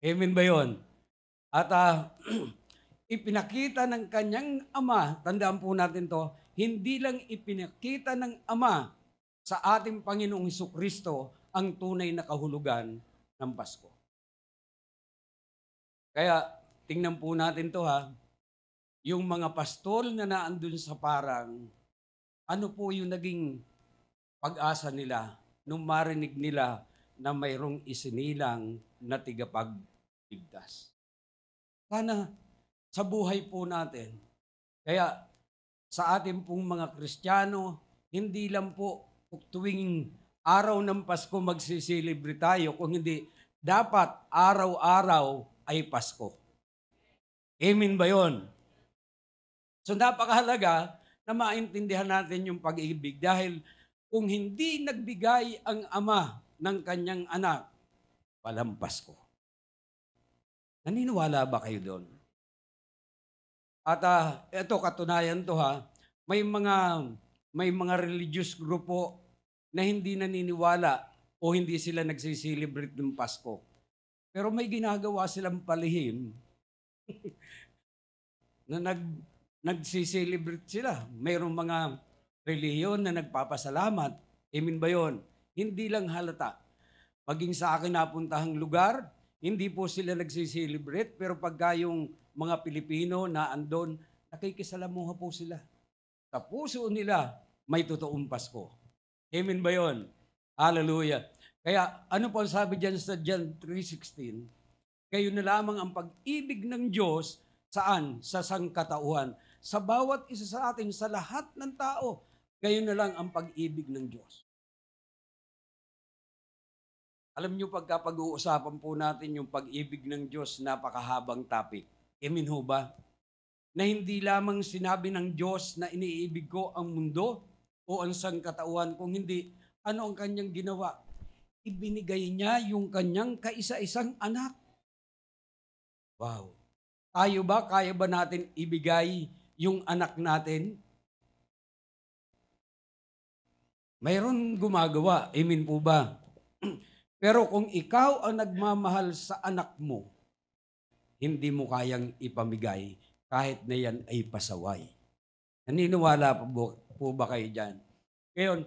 Amen ba yun? At ipinakita ng kanyang ama, tandaan po natin to, hindi lang ipinakita ng ama sa ating Panginoong Hesukristo ang tunay na kahulugan ng Pasko. Kaya, tingnan po natin to ha, yung mga pastol na naandun sa parang, ano po yung naging pag-asa nila nung marinig nila na mayroong isinilang na tigapagligtas. Sana sa buhay po natin. Kaya sa ating pong mga Kristiyano, hindi lang po tuwing araw ng Pasko magsisilibre tayo, kung hindi, dapat araw-araw ay Pasko. Amen ba yun? So napakahalaga na maintindihan natin yung pag-ibig dahil kung hindi nagbigay ang Ama ng kanyang anak, walang Pasko. Naniniwala ba kayo doon? At ito katunayan to ha, may mga religious grupo na hindi naniniwala o hindi sila nagsiselebrate ng Pasko. Pero may ginagawa silang palihim na nagsiselebrate sila. Mayroong mga relihiyon na nagpapasalamat. Amen ba yun? Hindi lang halata. Maging sa akin napuntahang lugar, hindi po sila nagsiselebrate, pero pagka yung mga Pilipino na andon, nakikisalamuha po sila. Sa puso nila, may totoong Pasko. Amen ba yun? Hallelujah. Kaya ano po ang sabi dyan sa John 3:16? Kayo na lamang ang pag-ibig ng Diyos saan? Sa sangkatauhan. Sa bawat isa sa atin, sa lahat ng tao, kayo na lang ang pag-ibig ng Diyos. Alam niyo, pagka-pag-uusapan po natin yung pag-ibig ng Diyos, napakahabang topic. Amen ho ba? Na hindi lamang sinabi ng Diyos na iniibig ko ang mundo o ang sangkatauhan, kung hindi, ano ang kanyang ginawa? Ibinigay niya yung kanyang kaisa-isang anak. Wow. Kaya ba natin ibigay yung anak natin? Mayroon gumagawa. Amen po ba? Pero kung ikaw ang nagmamahal sa anak mo, hindi mo kayang ipamigay kahit na yan ay pasaway. Naniniwala po ba kayo dyan? Ngayon,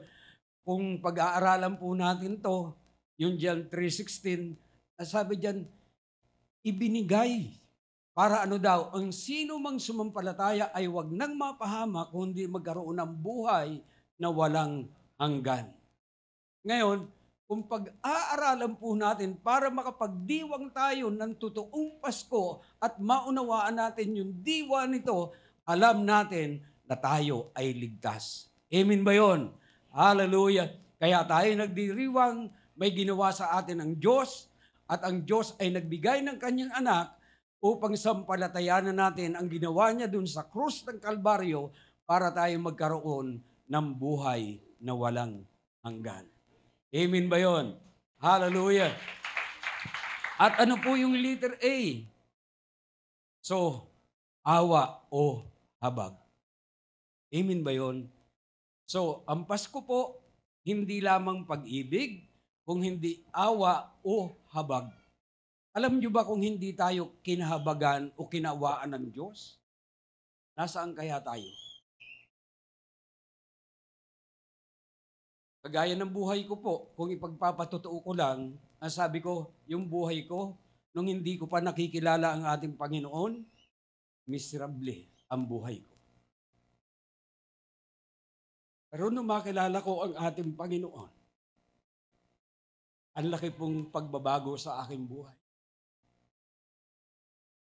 kung pag-aaralan po natin to, yung John 3:16, sabi dyan, ibinigay. Para ano daw, ang sino mang sumampalataya ay wag nang mapahama kundi magkaroon ng buhay na walang hanggan. Ngayon, kung pag-aaralan po natin para makapagdiwang tayo ng totoong Pasko at maunawaan natin yung diwa nito, alam natin na tayo ay ligtas. Amen ba yun? Hallelujah! Kaya tayo nagdiriwang, may ginawa sa atin ang Diyos, at ang Diyos ay nagbigay ng kanyang anak upang sampalatayanan natin ang ginawa niya dun sa krus ng Kalbaryo para tayo magkaroon ng buhay na walang hanggan. Amen ba yun? Hallelujah! At ano po yung letter A? So, awa o habag. Amen ba yun? So, ang Pasko po, hindi lamang pag-ibig, kung hindi awa o habag. Alam niyo ba kung hindi tayo kinahabagan o kinawaan ng Diyos? Nasaan kaya tayo? Kagaya ng buhay ko po, kung ipagpapatotoo ko lang, ang sabi ko, yung buhay ko, nung hindi ko pa nakikilala ang ating Panginoon, miserable ang buhay ko. Pero nung makilala ko ang ating Panginoon, ang laki pong pagbabago sa aking buhay.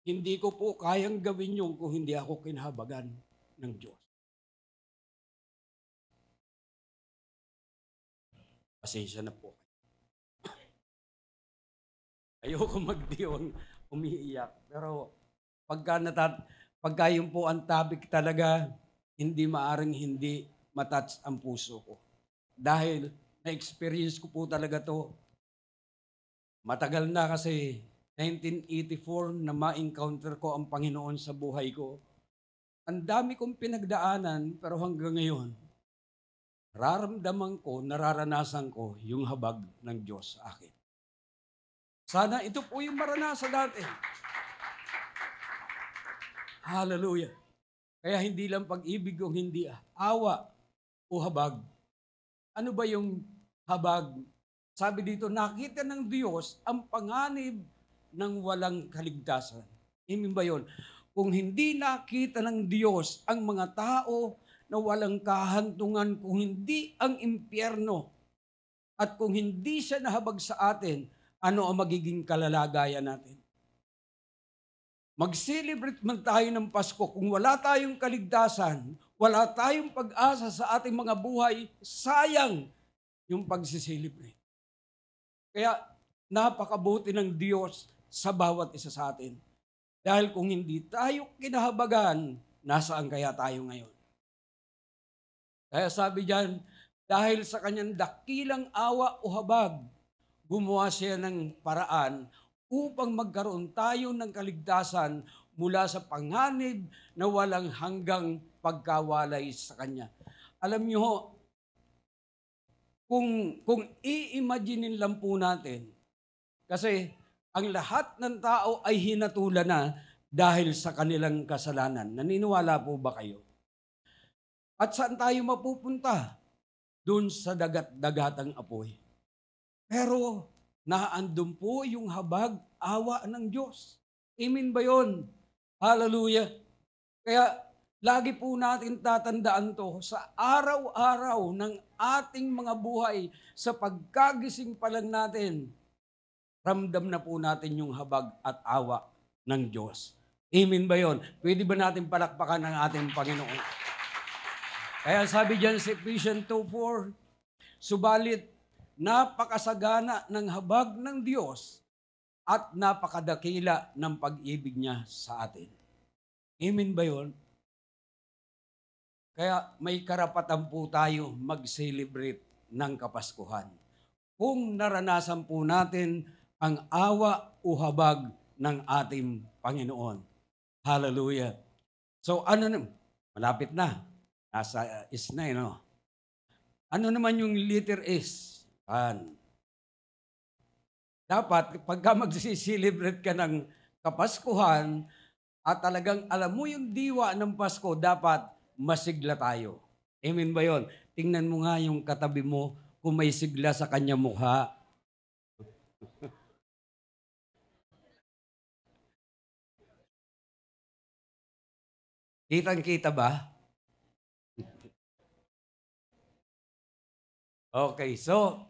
Hindi ko po kayang gawin yun kung hindi ako kinahabagan ng Diyos. Pasensya na po. Ayoko magdiwang umiiyak. Pero pagka yun po ang topic talaga, hindi maaring hindi matouch ang puso ko. Dahil na-experience ko po talaga to. Matagal na kasi 1984 na ma-encounter ko ang Panginoon sa buhay ko. Ang dami kong pinagdaanan pero hanggang ngayon, nararanasan ko yung habag ng Diyos sa akin. Sana ito po yung maranasan natin. Hallelujah. Kaya hindi lang pag-ibig o hindi awa o habag. Ano ba yung habag? Sabi dito, nakita ng Diyos ang panganib ng walang kaligtasan. Amen ba yun? Kung hindi nakita ng Diyos ang mga tao na walang kahantungan, kung hindi ang impyerno, at kung hindi siya nahabag sa atin, ano ang magiging kalalagayan natin? Mag-celebrate man tayo ng Pasko, kung wala tayong kaligtasan, wala tayong pag-asa sa ating mga buhay, sayang yung pag-celebrate. Kaya napakabuti ng Diyos sa bawat isa sa atin. Dahil kung hindi tayo kinahabagan, nasaan kaya tayo ngayon? Kaya sabi diyan, dahil sa kanyang dakilang awa o habag, gumawa siya ng paraan upang magkaroon tayo ng kaligtasan mula sa panganib na walang hanggang pagkawalay sa Kanya. Alam niyo ho, kung i-imaginin lang po natin, kasi ang lahat ng tao ay hinatulan na dahil sa kanilang kasalanan. Naniniwala po ba kayo? At saan tayo mapupunta? Doon sa dagat-dagatang apoy. Pero naandun po yung habag, awa ng Diyos. Amen ba yun? Hallelujah. Kaya lagi po natin tatandaan to sa araw-araw ng ating mga buhay, sa pagkagising pa lang natin, ramdam na po natin yung habag at awa ng Diyos. Amen ba yun? Pwede ba natin palakpakan ang ating Panginoon? Kaya sabi dyan sa Ephesians 2:4, subalit napakasagana ng habag ng Diyos at napakadakila ng pag-ibig niya sa atin. Amen ba yun? Kaya may karapatan po tayo mag-celebrate ng Kapaskuhan. Kung naranasan po natin ang awa o habag ng ating Panginoon. Hallelujah. So malapit na. Nasa is na, no? Ano naman yung letter S? Dapat, pagka mag-celebrate ka ng Kapaskuhan at talagang alam mo yung diwa ng Pasko, dapat masigla tayo. Amen ba yun? Tingnan mo nga yung katabi mo kung may sigla sa kanya mukha. Kitang-kita ba? Okay, so,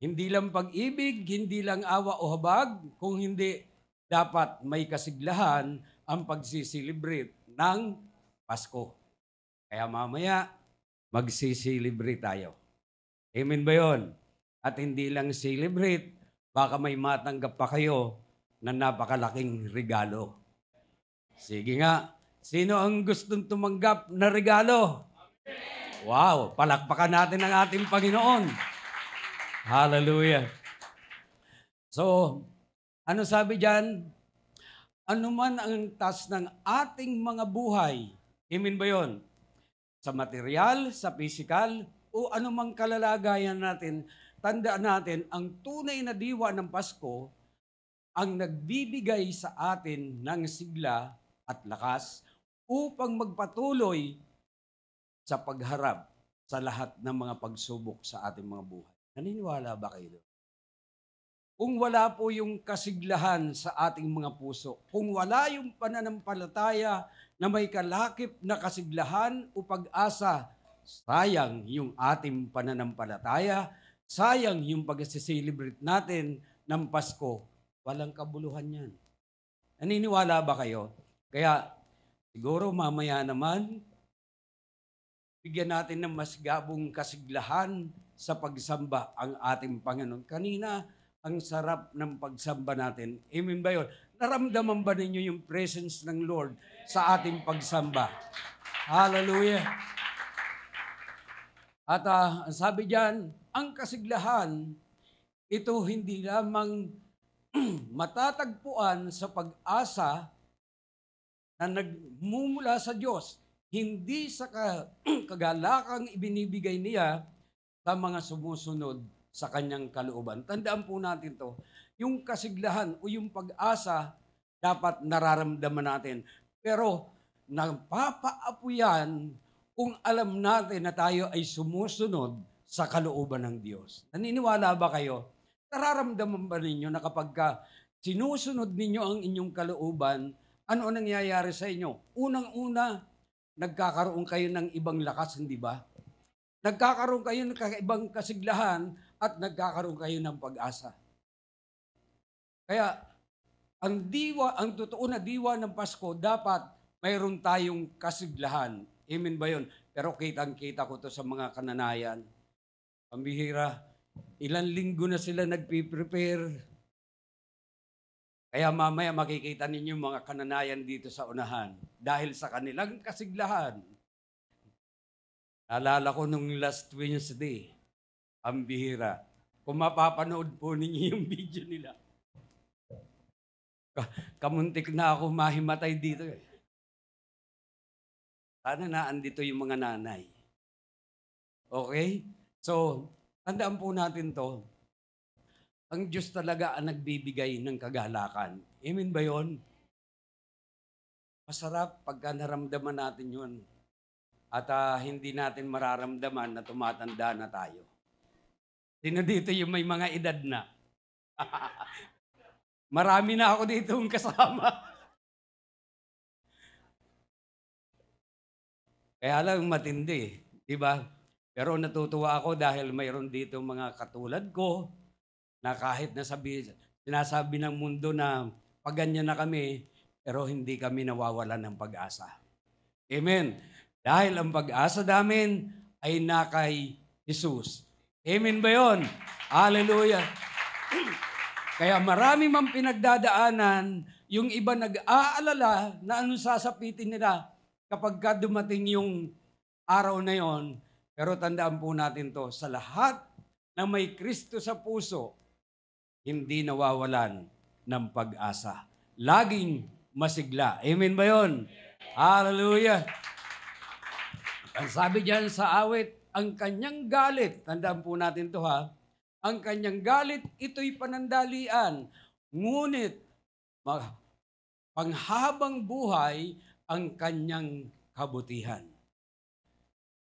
hindi lang pag-ibig, hindi lang awa o habag, kung hindi, dapat may kasiglahan ang pagsiselebrate ng Pasko. Kaya mamaya, magsiselebrate tayo. Amen ba yun? At hindi lang celebrate, baka may matanggap pa kayo na napakalaking regalo. Sige nga, sino ang gustong tumanggap na regalo? Wow, palakpakan natin ang ating Panginoon. Hallelujah. So, ano sabi dyan? Ano man ang task ng ating mga buhay, amen ba yun? Sa material, sa physical, o anumang kalalagayan natin, tandaan natin, ang tunay na diwa ng Pasko, ang nagbibigay sa atin ng sigla at lakas upang magpatuloy sa pagharap sa lahat ng mga pagsubok sa ating mga buhay. Naniniwala ba kayo doon? Kung wala po yung kasiglahan sa ating mga puso, kung wala yung pananampalataya na may kalakip na kasiglahan o pag-asa, sayang yung ating pananampalataya, sayang yung pag-celebrate natin ng Pasko. Walang kabuluhan yan. Naniniwala ba kayo? Kaya siguro mamaya naman, bigyan natin ng mas gabong kasiglahan sa pagsamba ang ating Panginoon. Kanina, ang sarap ng pagsamba natin. Amen ba yun? Naramdaman ba ninyo yung presence ng Lord sa ating pagsamba? Hallelujah! At sabi diyan, ang kasiglahan, ito hindi lamang matatagpuan sa pag-asa na nagmumula sa Diyos, hindi sa kagalakang ibinibigay niya sa mga sumusunod sa kanyang kalooban. Tandaan po natin to, yung kasiglahan o yung pag-asa dapat nararamdaman natin. Pero nagpapaapo yan kung alam natin na tayo ay sumusunod sa kalooban ng Diyos. Naniniwala ba kayo? Nararamdaman ba ninyo na kapag sinusunod ninyo ang inyong kalooban, ano ang nangyayari sa inyo? Unang-una, nagkakaroon kayo ng ibang lakas, hindi ba? Nagkakaroon kayo ng ibang kasiglahan at nagkakaroon kayo ng pag-asa. Kaya, ang totoo na diwa ng Pasko, dapat mayroon tayong kasiglahan. Amen ba yun? Pero kitang-kita ko to sa mga kananayan. Pambihira, ilang linggo na sila nagpiprepare. Kaya mamaya makikita ninyo mga kananayan dito sa unahan. Dahil sa kanilang kasiglahan. Naalala ko nung last Wednesday, ang bihira. Kung mapapanood po ninyo yung video nila. Kamuntik na ako mahimatay dito. Sana naandito yung mga nanay. Okay? So, tandaan po natin to. Ang Diyos talaga ang nagbibigay ng kagalakan. Amen ba yun? Masarap pagka naramdaman natin yun. At hindi natin mararamdaman na tumatanda na tayo. Sino dito yung may mga edad na? Marami na ako dito yung kasama. Kaya lang matindi, di ba? Pero natutuwa ako dahil mayroon dito mga katulad ko na kahit sinasabi ng mundo na pag ganyan na kami, pero hindi kami nawawalan ng pag-asa. Amen. Dahil ang pag-asa namin ay na kay Jesus. Amen ba yun? Hallelujah. Kaya marami mang pinagdadaanan, yung iba nag-aalala na anong sasapitin nila kapag dumating yung araw na yon. Pero tandaan po natin to, sa lahat na may Kristo sa puso, hindi nawawalan ng pag-asa. Laging masigla. Amen ba yun? Hallelujah. Ang sabi diyan sa awit, ang kanyang galit, tandaan po natin to ha, ang kanyang galit, ito'y panandalian. Ngunit, panghabang buhay, ang kanyang kabutihan.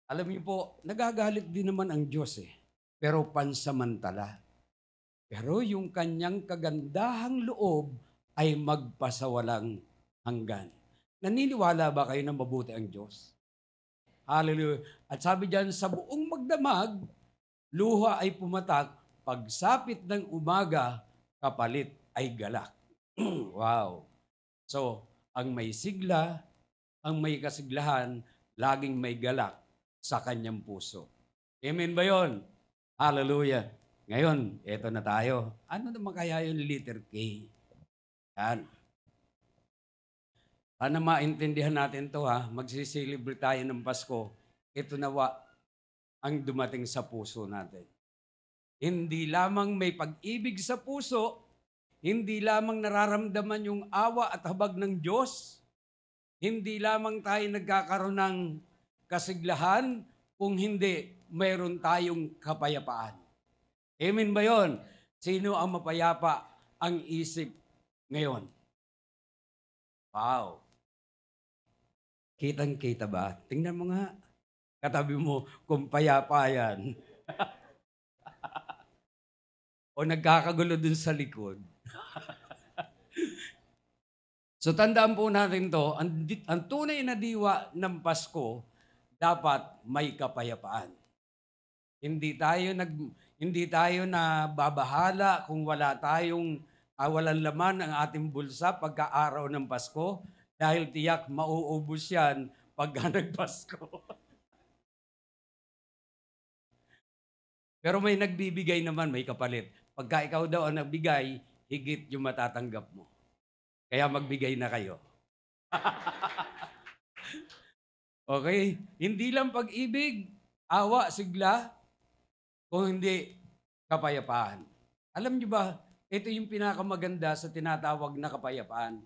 Alam niyo po, nagagalit din naman ang Diyos pero pansamantala. Pero yung kanyang kagandahang loob ay magpasawalang hanggan. Naniniwala ba kayo na mabuti ang Diyos? Hallelujah. At sabi diyan, sa buong magdamag, luha ay pumatak, pagsapit ng umaga, kapalit ay galak. Wow. So, ang may sigla, ang may kasiglahan, laging may galak sa kanyang puso. Amen ba yun? Hallelujah. Ngayon, eto na tayo. Ano naman kaya yung letter K? Yan. Sana maintindihan natin to ha. Magsisilibre tayo ng Pasko. Ito nawa ang dumating sa puso natin. Hindi lamang may pag-ibig sa puso, hindi lamang nararamdaman yung awa at habag ng Diyos, hindi lamang tayo nagkakaroon ng kasiglahan, kung hindi, mayroon tayong kapayapaan. Amen ba yun? Sino ang mapayapa ang isip ngayon? Wow. Kitang-kita ba? Tingnan mo nga. Katabi mo, kung payapa yan. O nagkakagulo dun sa likod. So tandaan po natin to, ang tunay na diwa ng Pasko, dapat may kapayapaan. Hindi tayo na babahala kung walang laman ang ating bulsa pagka-araw ng Pasko dahil tiyak mauubos yan pagka nagpasko. Pero may nagbibigay naman, may kapalit. Pagka ikaw daw ang nagbigay, higit yung matatanggap mo. Kaya magbigay na kayo. Okay? Hindi lang pag-ibig, awa, sigla, kung hindi kapayapaan. Alam niyo ba, ito yung pinakamaganda sa tinatawag na kapayapaan.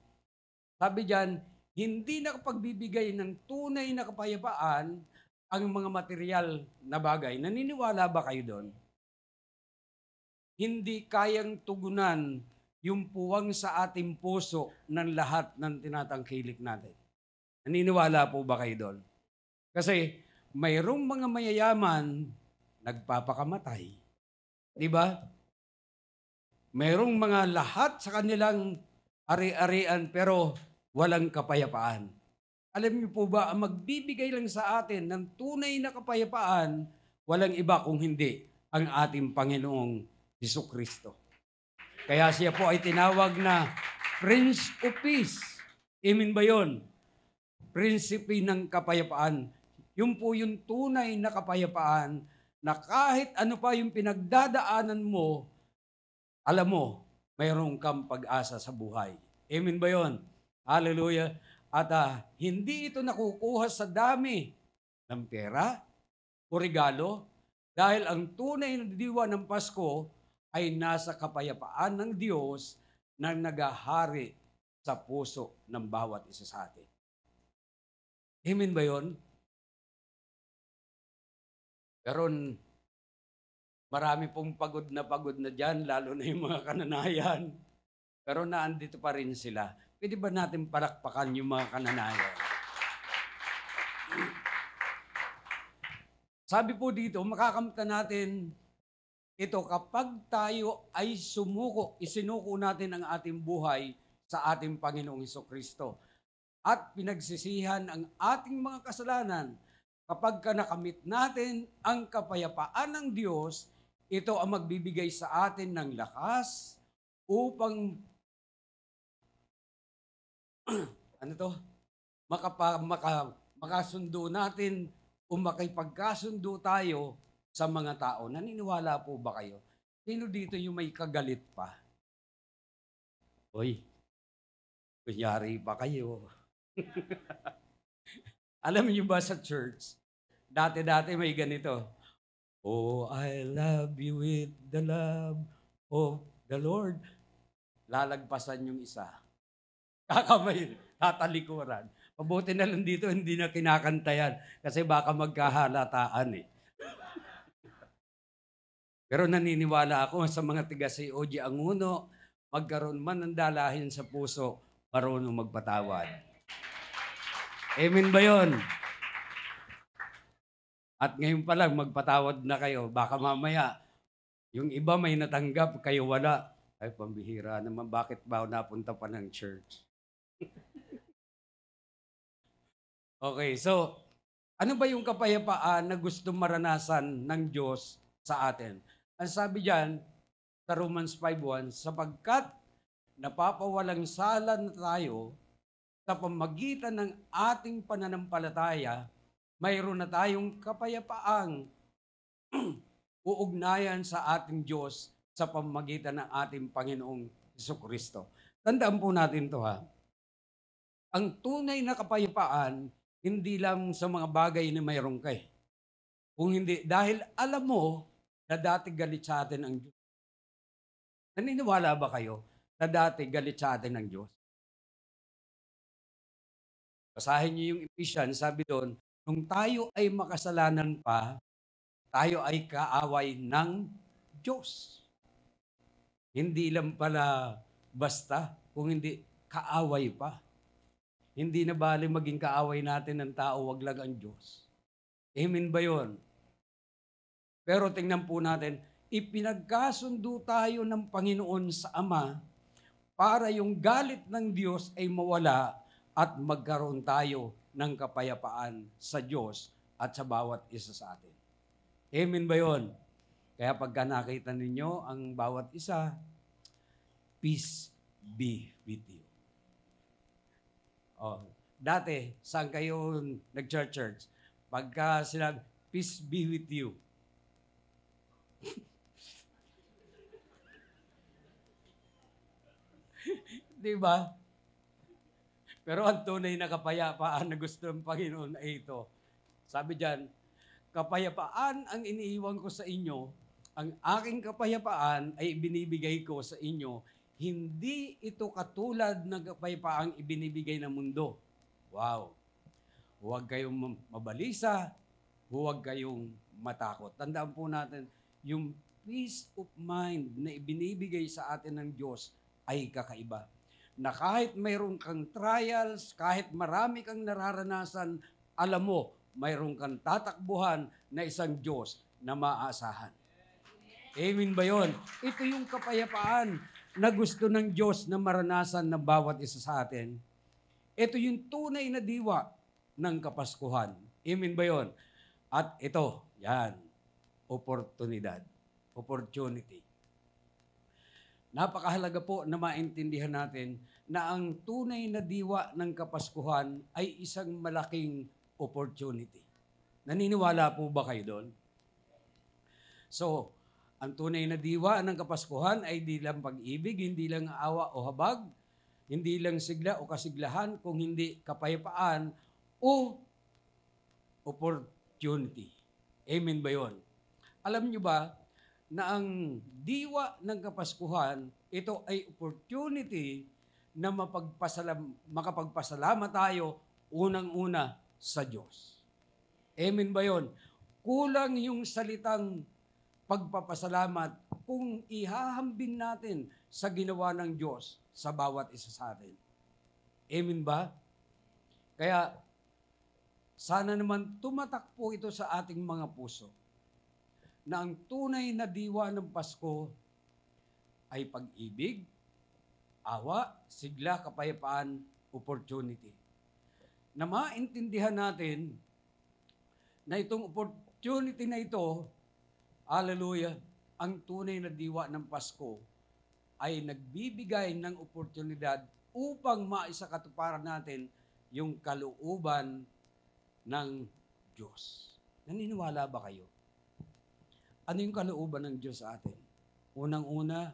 Sabi diyan, hindi nakapagbibigay ng tunay na kapayapaan ang mga material na bagay. Naniniwala ba kayo doon? Hindi kayang tugunan yung puwang sa ating puso ng lahat ng tinatangkilik natin. Naniniwala po ba kayo doon? Kasi mayroong mga mayayaman nagpapakamatay. Di ba? Mayroong mga lahat sa kanilang ari-arian pero walang kapayapaan. Alam niyo po ba, ang magbibigay lang sa atin ng tunay na kapayapaan, walang iba kung hindi ang ating Panginoong Jesucristo. Kaya siya po ay tinawag na Prince of Peace. Amen ba yun? Prinsipe ng kapayapaan. Yun po yung tunay na kapayapaan na kahit ano pa yung pinagdadaanan mo, alam mo, mayroong kang pag-asa sa buhay. Amen ba yun? Hallelujah. At hindi ito nakukuha sa dami ng pera o regalo dahil ang tunay na diwa ng Pasko ay nasa kapayapaan ng Diyos na nagahari sa puso ng bawat isa sa atin. Amen ba yun? Pero marami pong pagod na dyan, lalo na yung mga kananayan. Pero naandito pa rin sila. Pwede ba natin palakpakan yung mga kananayan? Sabi po dito, makakamta natin ito kapag tayo ay sumuko, isinuko natin ang ating buhay sa ating Panginoong Hesukristo at pinagsisihan ang ating mga kasalanan. Kapag nakamit natin ang kapayapaan ng Diyos, ito ang magbibigay sa atin ng lakas upang makasundo natin o makipagkasundo tayo sa mga tao. Naniniwala po ba kayo? Sino dito yung may kagalit pa? Hoy, kunyari pa kayo. Alam niyo ba sa church, dati may ganito. Oh, I love you with the love of the Lord. Lalagpasan yung isa. Kakamayin, tatalikuran. Mabuti na lang dito, hindi na kinakantayan kasi baka magkahalataan eh. Pero naniniwala ako sa mga tiga COG Anguno, magkaroon man ng dalahin sa puso, marunong magpatawad. Amen ba yun? At ngayon pa lang, magpatawad na kayo. Baka mamaya, yung iba may natanggap, kayo wala. Ay, pambihira naman, bakit ba napunta pa ng church? Okay, so, ano ba yung kapayapaan na gusto maranasan ng Diyos sa atin? Ang sabi diyan sa Romans 5:1, sapagkat napapawalang sala na tayo sa pamagitan ng ating pananampalataya, mayroon na tayong kapayapaang uugnayan sa ating Diyos sa pamagitan ng ating Panginoong Hesukristo. Tandaan po natin to ha. Ang tunay na kapayapaan, hindi lang sa mga bagay na mayroon kay. Kung hindi, dahil alam mo na dati galit sa atin ang Diyos. Naniniwala ba kayo na dati galit sa atin ang Diyos? Basahin niyo yung Ephesians, sabi doon, nung tayo ay makasalanan pa, tayo ay kaaway ng Diyos. Hindi lang pala basta, kung hindi kaaway pa. Hindi na bali maging kaaway natin ng tao, wag lang ang Diyos. Amen ba yun? Pero tingnan po natin, ipinagkasundo tayo ng Panginoon sa Ama para yung galit ng Diyos ay mawala at magkaroon tayo ng kapayapaan sa Diyos at sa bawat isa sa atin. Amen ba yun? Kaya pagka nakita ninyo ang bawat isa, peace be with you. Oh, dati, saan kayo nag-church? Pagka sila, peace be with you. Di ba? Pero ang tunay na kapayapaan na gusto ng Panginoon ay ito. Sabi diyan, kapayapaan ang iniiwan ko sa inyo, ang aking kapayapaan ay ibinibigay ko sa inyo. Hindi ito katulad ng kapayapaang ibinibigay ng mundo. Wow! Huwag kayong mabalisa, huwag kayong matakot. Tandaan po natin, yung peace of mind na ibinibigay sa atin ng Diyos ay kakaiba. Na kahit mayroon kang trials, kahit marami kang nararanasan, alam mo, mayroon kang tatakbuhan na isang Diyos na maaasahan. Amen ba yun? Ito yung kapayapaan na gusto ng Diyos na maranasan ng bawat isa sa atin. Ito yung tunay na diwa ng Kapaskuhan. Amen ba yun? At ito, yan, oportunidad. Opportunity. Napakahalaga po na maintindihan natin na ang tunay na diwa ng Kapaskuhan ay isang malaking opportunity. Naniniwala po ba kayo doon? So, ang tunay na diwa ng Kapaskuhan ay di lang pag-ibig, hindi lang awa o habag, hindi lang sigla o kasiglahan, kung hindi kapayapaan o opportunity. Amen ba yun? Alam nyo ba na ang diwa ng Kapaskuhan, ito ay opportunity na makapagpasalamat tayo unang-una sa Diyos. Amen ba yun? Kulang yung salitang pagpapasalamat kung ihahambing natin sa ginawa ng Diyos sa bawat isa sa atin. Amen ba? Kaya, sana naman tumatak po ito sa ating mga puso na ang tunay na diwa ng Pasko ay pag-ibig, awa, sigla, kapayapaan, opportunity. Na maintindihan natin na itong opportunity na ito, hallelujah, ang tunay na diwa ng Pasko ay nagbibigay ng oportunidad upang maisakatuparan natin yung kalooban ng Diyos. Naniniwala ba kayo? Ano yung kalooban ng Diyos sa atin? Unang-una,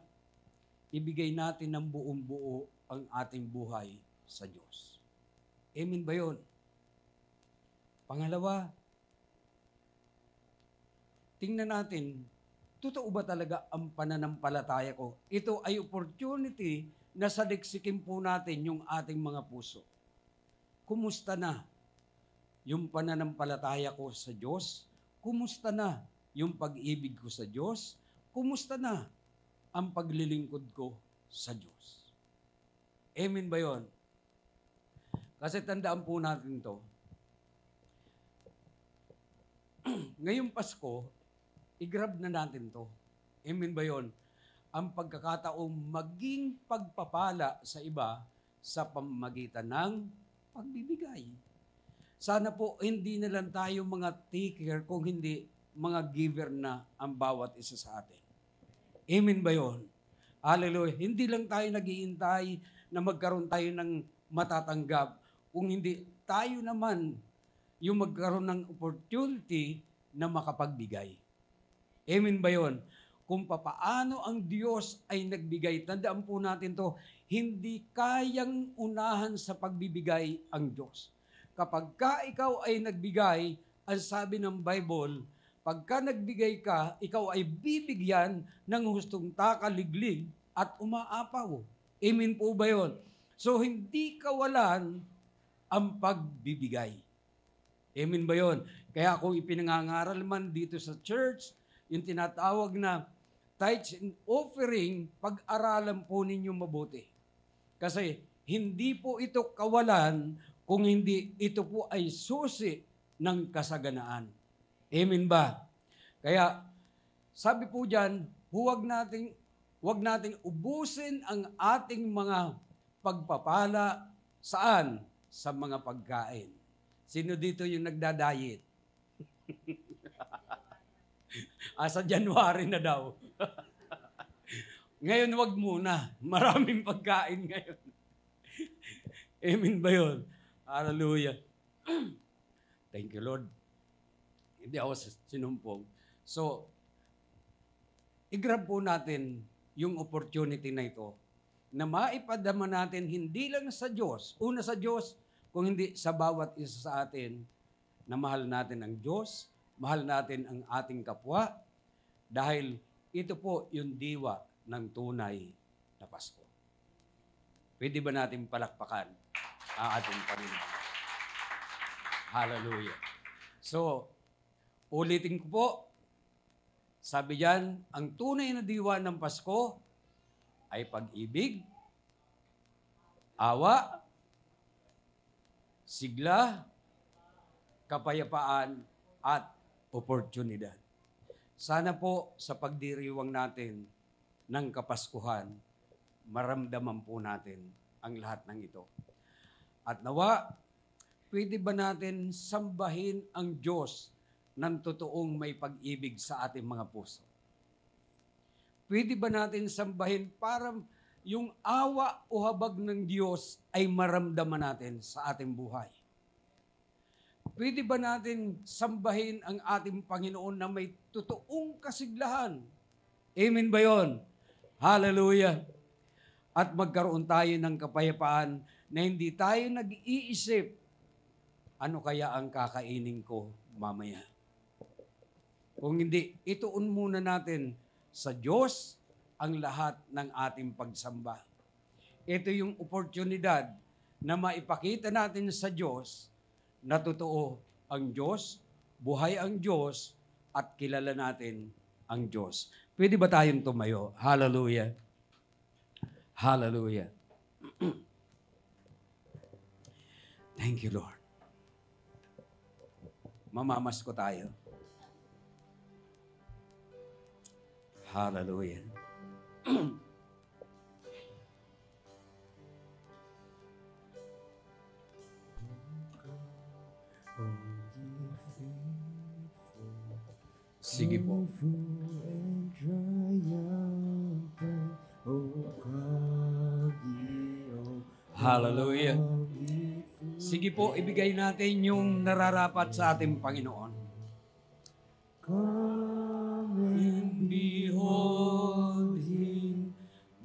ibigay natin ng buong-buo ang ating buhay sa Diyos. Amen ba yun? Pangalawa, tingnan natin, totoo ba talaga ang pananampalataya ko? Ito ay opportunity na saliksikin po natin yung ating mga puso. Kumusta na yung pananampalataya ko sa Diyos? Kumusta na yung pag-ibig ko sa Diyos? Kumusta na ang paglilingkod ko sa Diyos? Amen ba yun? Kasi tandaan po natin to. Ngayong Pasko, i-grab na natin to. Amen ba yun? Ang pagkakataong maging pagpapala sa iba sa pamamagitan ng pagbibigay. Sana po hindi na lang tayo mga taker kung hindi mga giver na ang bawat isa sa atin. Amen ba yun? Hallelujah. Hindi lang tayo naghihintay na magkaroon tayo ng matatanggap kung hindi tayo naman yung magkaroon ng opportunity na makapagbigay. Amen ba yun? Kung papaano ang Diyos ay nagbigay, tandaan po natin to, hindi kayang unahan sa pagbibigay ang Diyos. Kapag ka ikaw ay nagbigay, ang sabi ng Bible, pagka nagbigay ka, ikaw ay bibigyan ng hustong takaliglig at umaapaw. Amen po ba yun? So, hindi kawalan ang pagbibigay. Amen ba yun? Kaya kung ipinangangaral man dito sa church, yung tinatawag na tithes and offering, pag-aralan po ninyo mabuti. Kasi hindi po ito kawalan kung hindi ito po ay susi ng kasaganaan. Amen ba? Kaya sabi po diyan, huwag nating ubusin ang ating mga pagpapala saan? Sa mga pagkain. Sino dito yung nagda-diet? Sa January na daw. Ngayon wag muna. Maraming pagkain ngayon. Amen ba yun? Hallelujah. Thank you, Lord. Hindi ako sinumpong. So, i-grab po natin yung opportunity na ito na maipadama natin hindi lang sa Diyos, una sa Diyos, kung hindi sa bawat isa sa atin na mahal natin ang Diyos, mahal natin ang ating kapwa, dahil ito po yung diwa ng tunay na Pasko. Pwede ba natin palakpakan ang ating Panginoon? Hallelujah. So, ulitin ko po, sabi diyan, ang tunay na diwa ng Pasko ay pag-ibig, awa, sigla, kapayapaan, at oportunidad. Sana po sa pagdiriwang natin ng Kapaskuhan, maramdaman po natin ang lahat ng ito. At nawa, pwede ba natin sambahin ang Diyos ng totoong may pag-ibig sa ating mga puso? Pwede ba natin sambahin para yung awa o habag ng Diyos ay maramdaman natin sa ating buhay? Pwede ba natin sambahin ang ating Panginoon na may totoong kasiglahan? Amen ba yun? Hallelujah! At magkaroon tayo ng kapayapaan na hindi tayo nag-iisip, ano kaya ang kakainin ko mamaya? Kung hindi, ituon muna natin sa Diyos ang lahat ng ating pagsamba. Ito yung oportunidad na maipakita natin sa Diyos na totoo ang Diyos, buhay ang Diyos, at kilala natin ang Diyos. Pwede ba tayong tumayo? Hallelujah! Hallelujah! Thank you, Lord. Mamamas ko tayo. Hallelujah. Sige po. Hallelujah. Sige po, ibigay natin yung nararapat sa ating Panginoon. Come and behold Him,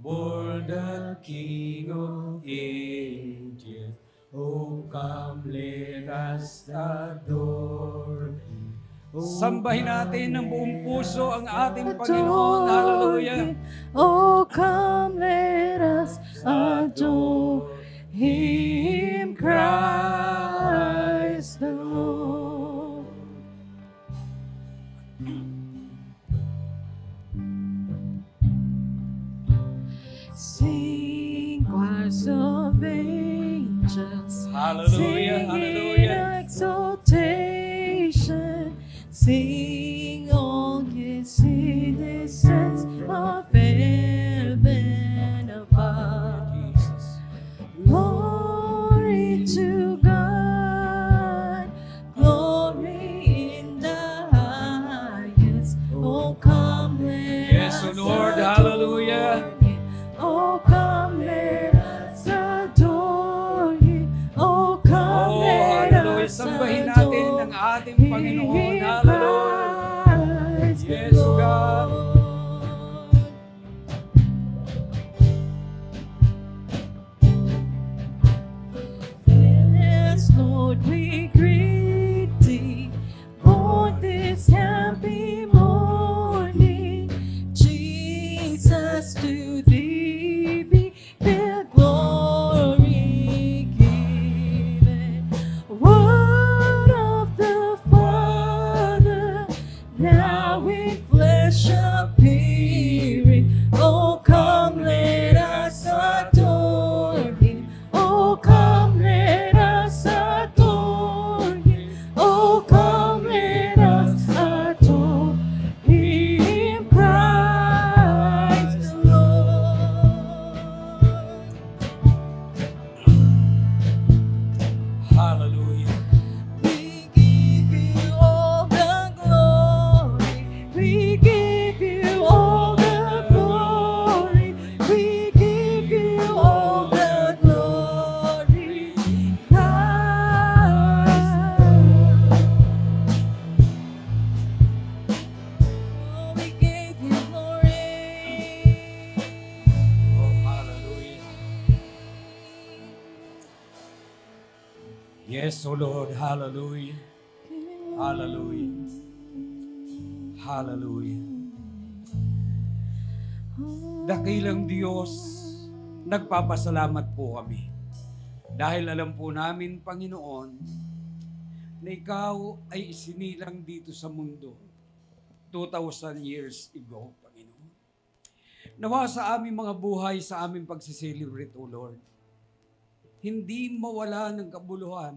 born the King of Ages. Oh, come, let us adore Him. Sambahin natin ng buong puso ang ating Panginoon. Hallelujah. Oh, come, let us adore Him, Christ the Lord. Sing choirs of angels. Hallelujah, hallelujah. Exaltation. Sing all ye citizens of heaven above. Jesus. Glory to God, glory in the highest. Oh, come, let Yes, us O Lord, adore hallelujah. Him. Oh, come, let us adore Him. Oh, come, Oh, let hallelujah. us Sambahin natin ang ating Panginoon. Hallelujah. Christ the Yes, God. Lord. Yes, Lord, we greet Thee on this happy morning. Jesus, to Thee be the glory given. Word of the Father, now in flesh appearing. Oh, come, let us adore Him. Oh, come, let us adore Him. Oh, come, let us adore Him, Christ the Lord. Hallelujah. We give You all the glory. We give You all the glory. We give You all the glory. Christ. Oh, we give You glory. Oh, hallelujah. Yes, O Lord, hallelujah. Hallelujah. Hallelujah. Dakilang Diyos, nagpapasalamat po kami. Dahil alam po namin, Panginoon, na Ikaw ay isinilang dito sa mundo 2,000 years ago, Panginoon. Nawa sa aming mga buhay, sa aming pagsiselebrate, O Lord, hindi mawala ng kabuluhan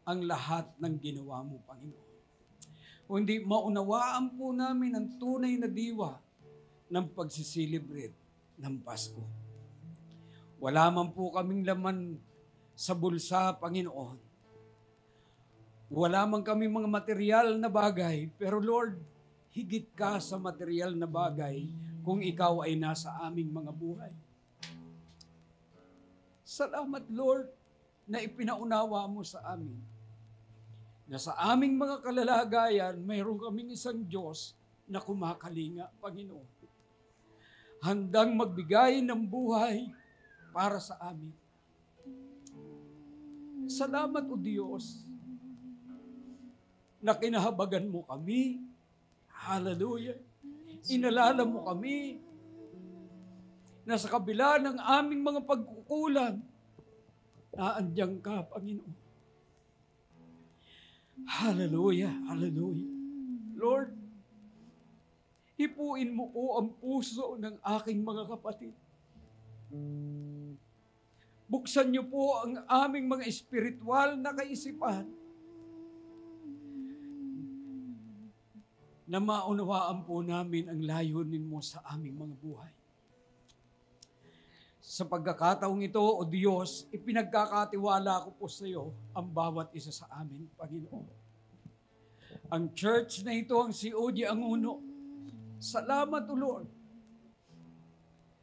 ang lahat ng ginawa mo, Panginoon. Kundi maunawaan po namin ang tunay na diwa ng pagsiselebrate ng Pasko. Wala man po kaming laman sa bulsa, Panginoon. Wala man kaming mga material na bagay, pero Lord, higit ka sa material na bagay kung ikaw ay nasa aming mga buhay. Salamat, Lord, na ipinaunawa mo sa amin na sa aming mga kalalagayan, mayroon kaming isang Diyos na kumakalinga, Panginoon. Handang magbigay ng buhay para sa amin. Salamat, O Diyos, na kinahabagan mo kami. Hallelujah. Inalala mo kami na sa kabila ng aming mga pagkukulang, naandiyan ka, Panginoon. Hallelujah, hallelujah. Lord, hipuin mo po ang puso ng aking mga kapatid. Buksan niyo po ang aming mga espiritual na kaisipan na maunawaan po namin ang layunin mo sa aming mga buhay. Sa pagkakataong ito, O Diyos, ipinagkakatiwala ko po sa iyo ang bawat isa sa amin, Panginoon. Ang church na ito, ang COG Angono, salamat, O Lord,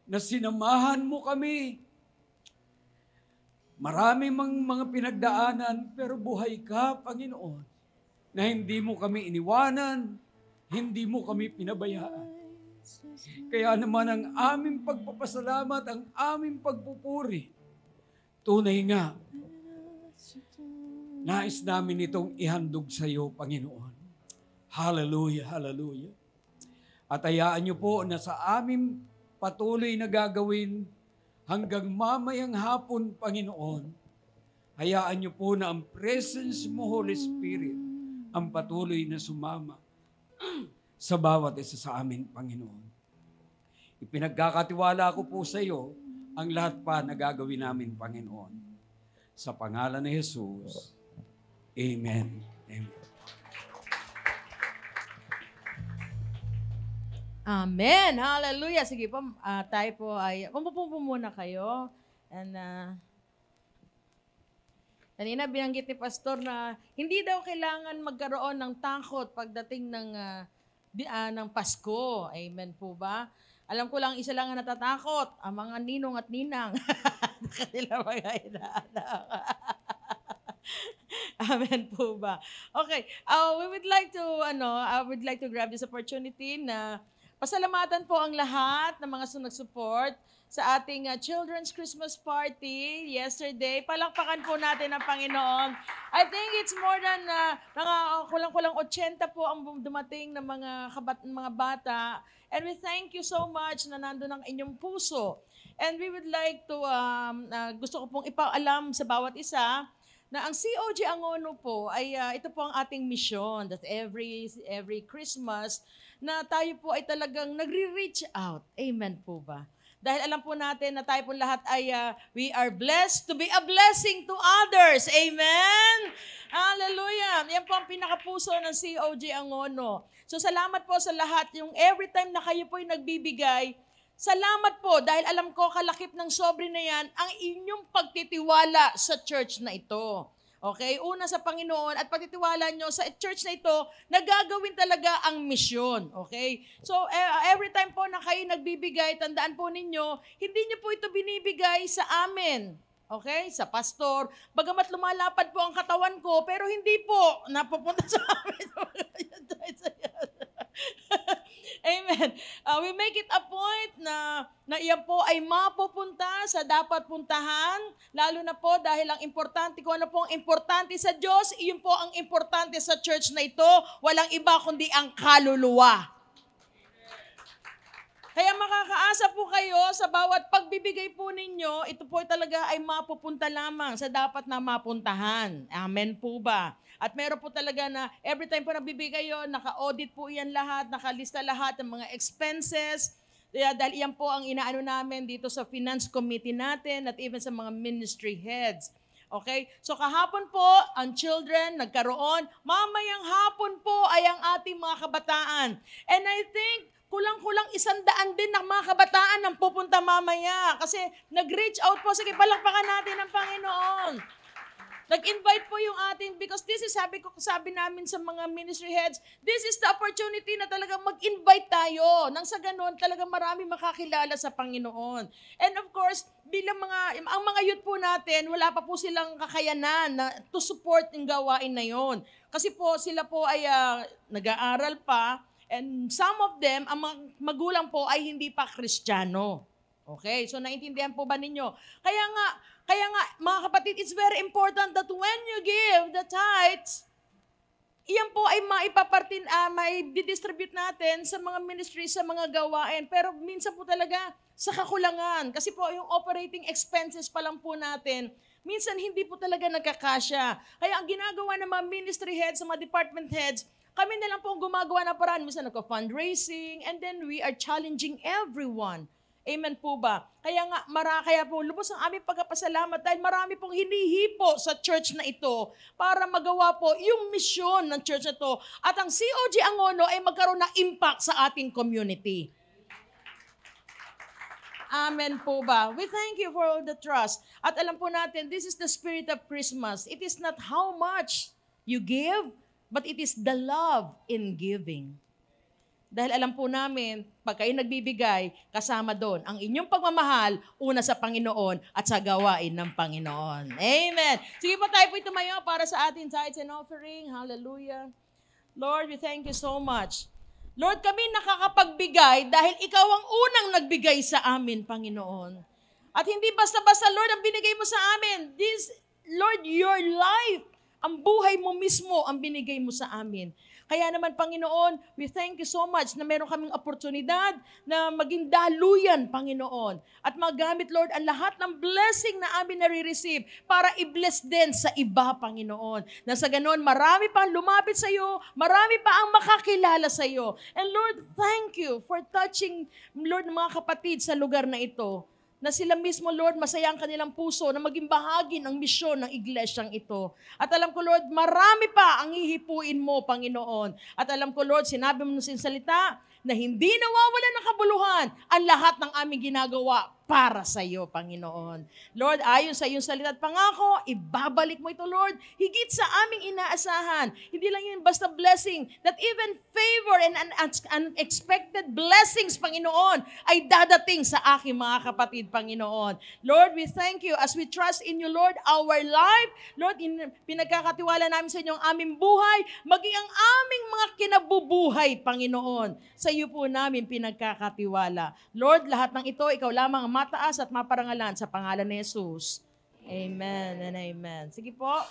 na sinamahan mo kami. Marami mang mga pinagdaanan, pero buhay ka, Panginoon, na hindi mo kami iniwanan, hindi mo kami pinabayaan. Kaya naman ang aming pagpapasalamat, ang aming pagpupuri, tunay nga, nais namin itong ihandog sa iyo, Panginoon. Hallelujah, hallelujah. At hayaan niyo po na sa aming patuloy na gagawin hanggang mamayang hapon, Panginoon, hayaan niyo po na ang presence mo, Holy Spirit, ang patuloy na sumama sa bawat isa sa amin, Panginoon. Ipinagkakatiwala ko po sa iyo ang lahat pa na gagawin namin, Panginoon. Sa pangalan ni Jesus, Amen. Amen. Amen. Hallelujah. Sige po, tayo po ay, umupo po muna kayo. And, kanina binanggit ni Pastor na hindi daw kailangan magkaroon ng takot pagdating ng Pasko. Amen po ba? Alam ko lang, isa lang ang natatakot, ang mga ninong at ninang. Kanila mga inaanak. Amen po ba? Okay, I would like to grab this opportunity na pasalamatan po ang lahat ng mga nag-support sa ating Children's Christmas Party yesterday. Palakpakan po natin ang Panginoon. I think it's more than kulang-kulang 80 po ang dumating ng mga bata. And we thank you so much na nandun ang inyong puso. And we would like to, gusto ko pong ipaalam sa bawat isa na ang COG Angono po ay ito po ang ating mission that every Christmas na tayo po ay talagang nagre-reach out. Amen po ba? Dahil alam po natin na tayo po lahat ay we are blessed to be a blessing to others. Amen? Hallelujah! Yan po ang pinakapuso ng COG Angono. So salamat po sa lahat. Yung every time na kayo po ay nagbibigay, salamat po dahil alam ko kalakip ng sobre na yan ang inyong pagtitiwala sa church na ito. Okay? Una sa Panginoon at pagtitiwala nyo sa church na ito na gagawin talaga ang misyon. Okay? So, every time po na kayo nagbibigay, tandaan po ninyo, hindi nyo po ito binibigay sa amin. Okay? Sa pastor. Bagamat lumalapad po ang katawan ko, pero hindi po napupunta sa amin. Amen. We make it a point na iyan po ay mapupunta sa dapat puntahan, lalo na po dahil ang importante, kung ano po ang importante sa Diyos, iyon po ang importante sa church na ito, walang iba kundi ang kaluluwa. Kaya makakaasa po kayo sa bawat pagbibigay po ninyo, ito po talaga ay mapupunta lamang sa dapat na mapuntahan. Amen po ba? At meron po talaga na every time po nagbibigay yun, naka-audit po yan lahat, nakalista lahat ng mga expenses. Dahil yan po ang inaano namin dito sa finance committee natin at even sa mga ministry heads. Okay? So kahapon po, ang children nagkaroon. Mamayang hapon po ay ang ating mga kabataan. And I think, kulang-kulang 100 din ng mga kabataan ang pupunta mamaya. Kasi nag-reach out po. Sige, palakpakan natin ang Panginoon. Nag-invite po yung ating, because this is, sabi namin sa mga ministry heads, this is the opportunity na talagang mag-invite tayo. Nang sa ganun, talagang marami makakilala sa Panginoon. And of course, bilang ang mga youth po natin, wala pa po silang kakayanan to support yung gawain na yon. Kasi po, sila po ay nag-aaral pa, and some of them, ang mga magulang po ay hindi pa Kristiyano. Okay, so naintindihan po ba ninyo? Kaya nga, mga kapatid, it's very important that when you give the tithes, iyan po ay may distribute natin sa mga ministry, sa mga gawain. Pero minsan po talaga sa kakulangan. Kasi po yung operating expenses pa lang po natin, minsan hindi po talaga nagkakasya. Kaya ang ginagawa ng mga ministry heads, sa mga department heads, kami na lang po ang gumagawa ng paraan. Minsan nagka-fundraising, and then we are challenging everyone. Amen po ba? Kaya po lubos ang aming pagpapasalamat dahil marami pong hinihipo sa church na ito para magawa po yung misyon ng church na ito. At ang COG Angono ay magkaroon ng impact sa ating community. Amen po ba? We thank you for all the trust. At alam po natin, this is the spirit of Christmas. It is not how much you give, but it is the love in giving. Dahil alam po namin, pag kayo nagbibigay, kasama doon ang inyong pagmamahal, una sa Panginoon at sa gawain ng Panginoon. Amen. Sige po, tayo po tumayo para sa ating tithes and offering. Hallelujah. Lord, we thank you so much. Lord, kami nakakapagbigay dahil ikaw ang unang nagbigay sa amin, Panginoon. At hindi basta-basta, Lord, ang binigay mo sa amin. This, Lord, your life, ang buhay mo mismo ang binigay mo sa amin. Kaya naman, Panginoon, we thank you so much na meron kaming oportunidad na maging daluyan, Panginoon. At magamit, Lord, ang lahat ng blessing na amin nare-receive para i-bless din sa iba, Panginoon. Na sa ganon, marami pang lumapit sa iyo, marami pa ang makakilala sa iyo. And Lord, thank you for touching, Lord, mga kapatid sa lugar na ito. Na sila mismo, Lord, masaya ang kanilang puso na maging bahagi ng misyon ng iglesyang ito. At alam ko, Lord, marami pa ang hihipuin mo, Panginoon. At alam ko, Lord, sinabi mo sa salita na hindi nawawala ng kabuluhan ang lahat ng aming ginagawa para sa iyo, Panginoon. Lord, ayon sa iyong salita at pangako, ibabalik mo ito, Lord, higit sa aming inaasahan. Hindi lang yun basta blessing, that even favor and unexpected blessings, Panginoon, ay dadating sa aking mga kapatid, Panginoon. Lord, we thank you as we trust in you, Lord, our life. Lord, pinagkakatiwala namin sa inyo ang aming buhay, maging ang aming mga kinabubuhay, Panginoon. Sa iyo po namin pinagkakatiwala. Lord, lahat ng ito, ikaw lamang ang mataas at maparangalan sa pangalan ni Jesus. Amen and amen. Sige po.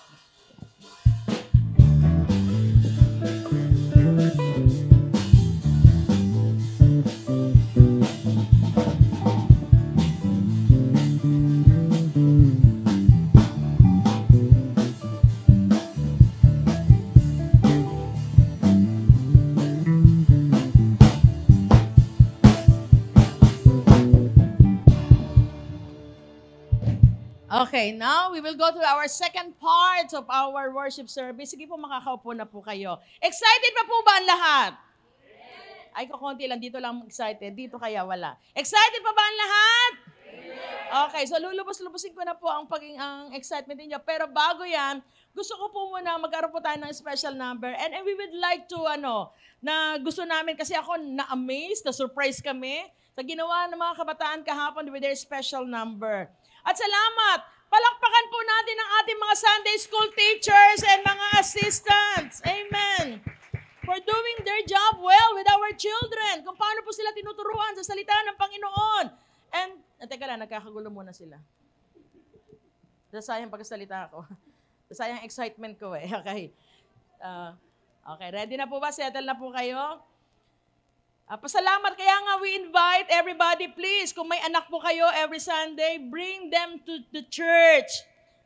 Okay, now we will go to our second part of our worship service. Sige po, makakaupo na po kayo. Excited pa po ba ang lahat? Yes. Ay, kukunti lang. Dito lang excited. Dito kaya wala. Excited pa ba ang lahat? Yes. Okay, so lulubos-lubusin ko na po ang excitement niyo. Pero bago yan, gusto ko po muna magkaroon po tayo ng special number. And we would like to, na gusto namin, kasi ako na-amaze, na-surprise kami sa ginawa ng mga kabataan kahapon with their special number. At salamat! Palakpakan po natin ang ating mga Sunday school teachers and mga assistants. Amen. For doing their job well with our children. Kung paano po sila tinuturuan sa salita ng Panginoon. And, teka lang, nagkakagulo muna sila. Sayang pagkasalita ko. Sayang excitement ko eh. Okay. Okay, ready na po ba? Settle na po kayo? Pasalamat, kaya nga we invite everybody, please, kung may anak po kayo every Sunday, bring them to the church.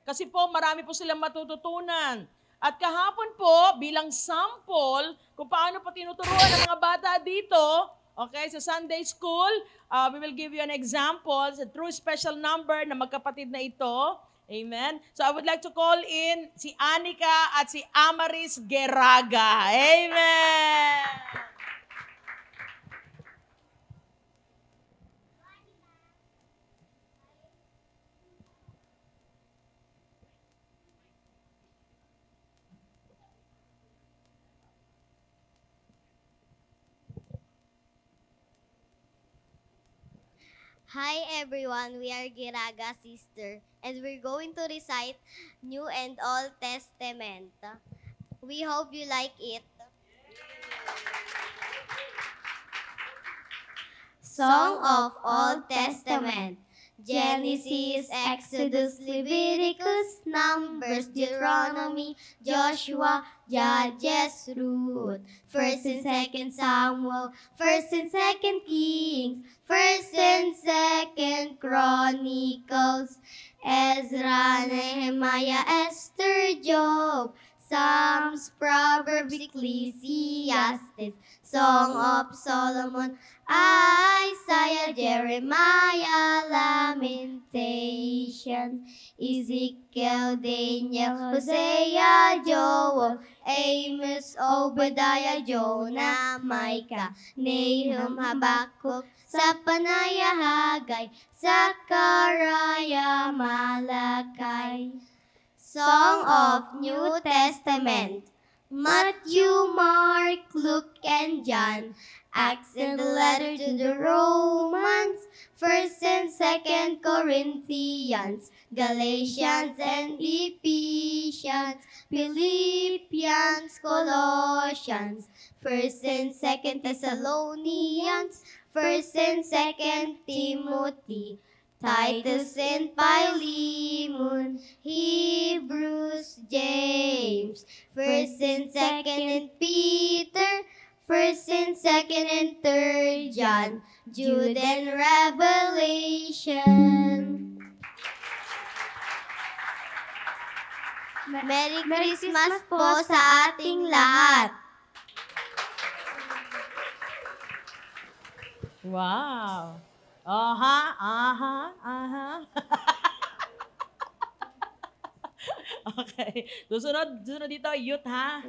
Kasi po, marami po silang matututunan. At kahapon po, bilang sample, kung paano po tinuturuan ng mga bata dito, okay, sa Sunday school, we will give you an example, sa true special number na magkapatid na ito. Amen. So I would like to call in si Anika at si Amaris Geraga. Amen. Hi everyone, we are Giraga Sister and we're going to recite New and Old Testament. We hope you like it. Song of Old Testament. Genesis, Exodus, Leviticus, Numbers, Deuteronomy, Joshua, Judges, Ruth, 1st and 2nd Samuel, 1st and 2nd Kings, 1st and 2nd Chronicles, Ezra, Nehemiah, Esther, Job, Psalms, Proverbs, Ecclesiastes, Song of Solomon, Isaiah, Jeremiah, Lamentation, Ezekiel, Daniel, Hosea, Joel, Amos, Obadiah, Jonah, Micah, Nahum, Habakkuk, Zephaniah, Haggai, Zechariah, Malachi. Song of New Testament. Matthew, Mark, Luke, and John. Acts and the letter to the Romans, 1st and 2nd Corinthians, Galatians and Ephesians, Philippians, Colossians, 1st and 2nd Thessalonians, 1st and 2nd Timothy, Titus and Philemon, Hebrews, James, 1st and 2nd and Peter, 1st and 2nd and 3rd John, Jude and Revelation. Merry Christmas po sa ating lahat. Wow. Aha, aha, aha. Okay. Susunod dito, youth ha?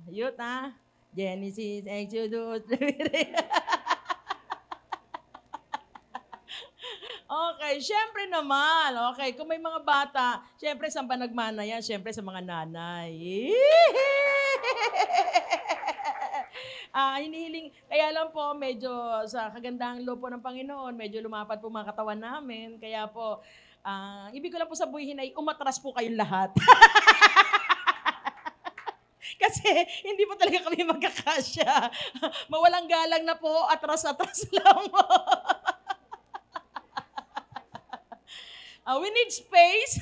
Youth ha? Genesis, Exodus, Okay, syempre naman. Okay, kung may mga bata, syempre saan ba nagmana yan? Syempre sa mga nanay. Hinihiling, kaya lang po, medyo sa kagandahang loob po ng Panginoon, medyo lumapat po mga katawan namin. Kaya po, ibig ko lang po sabihin ay umatras po kayong lahat. Kasi hindi po talaga kami magkakasya. Mawalang galang na po, atras-atras lang po. We need space.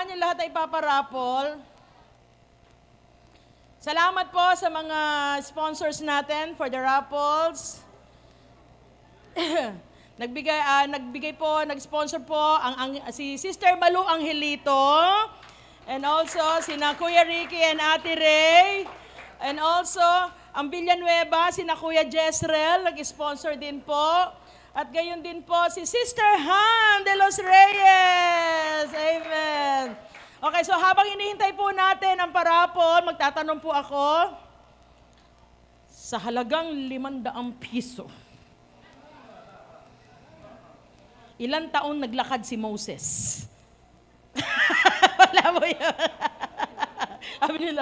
listahan niyo lahat ay paparapol. Salamat po sa mga sponsors natin for the raffles. Nag-sponsor po si Sister Malu Angelito, and also sina Kuya Ricky and Ate Ray, and also ang Villanueva, sina Kuya Jezreel, nag-sponsor din po. At gayon din po si Sister Han de los Reyes. Amen. Okay, so habang hinihintay po natin ang parapol, magtatanong po ako sa halagang 500 piso. Ilang taon naglakad si Moses? Wala mo yun. Sabi nila.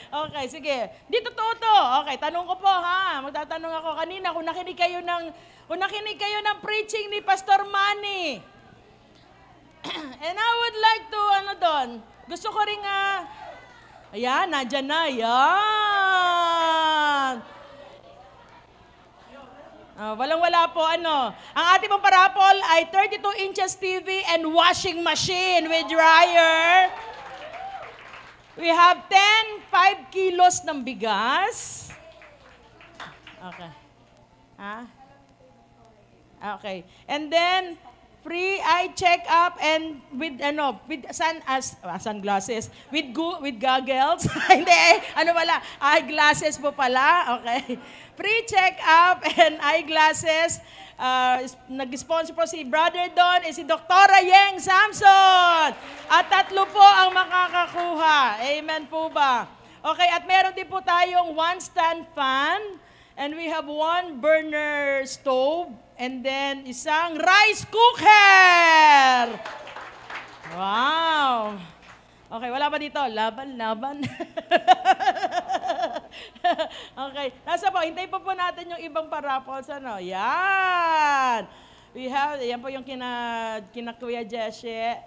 Okay, sige. Di totoo to. Okay, tanong ko po ha. Magtatanong ako kanina kung nakinig kayo ng preaching ni Pastor Manny. And I would like to, gusto ko rin ayan, nadyan na, yan. Walang-wala po, Ang ating pong parapol ay 32 inches TV and washing machine with dryer. We have 5 kilos ng bigas. Okay. Okay. And then, free eye check-up and with sunglasses. With goggles. Hindi, eyeglasses po pala. Okay. Free check-up and eyeglasses. Nag-sponsor po si Brother Don and si Dr. Yeng Samson. At 3 po ang makakakuha. Amen po ba? Okay, at meron din po tayong 1 stand fan. And we have 1 burner stove. And then isang rice cooker. Wow. Okay, wala pa dito. Laban. Okay. Nasa po, hintayin po natin yung ibang parapols. Yan. Yan po yung kina Kuya Jessie.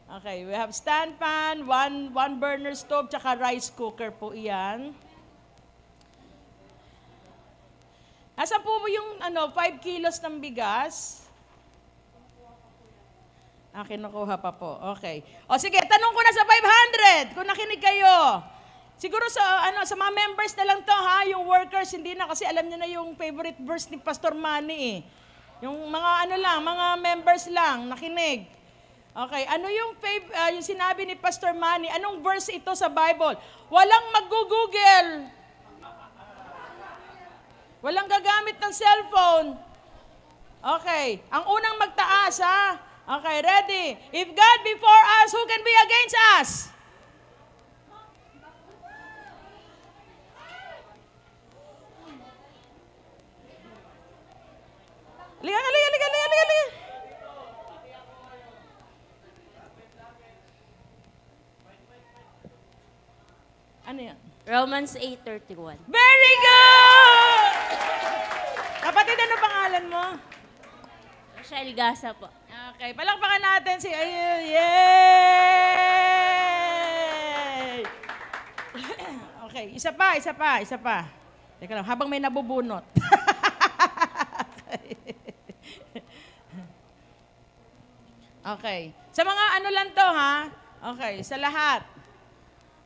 Okay, we have stand pan, 1 burner stove, tsaka rice cooker po iyan. Nasa po yung 5 kilos ng bigas? Kinukuha pa po. Okay. O sige, tanong ko na sa 500 kung nakinig kayo. Siguro sa mga members na lang to ha, yung workers hindi na kasi alam niyo na yung favorite verse ni Pastor Manny eh. Yung mga mga members lang nakinig. Okay, ano yung sinabi ni Pastor Manny? Anong verse ito sa Bible? Walang mag-google. Walang gagamit ng cellphone. Okay, ang unang magtaas ha. Okay, ready? If God be for us, who can be against us? Liga. Ano yan? Romans 8:31. Very good! Kapatid, ano pangalan mo? Rochelle Gasa po. Okay, palakpakan natin si yay! Okay, isa pa. Teka lang, habang may nabubunot. Okay. Sa mga lang to ha? Okay, sa lahat.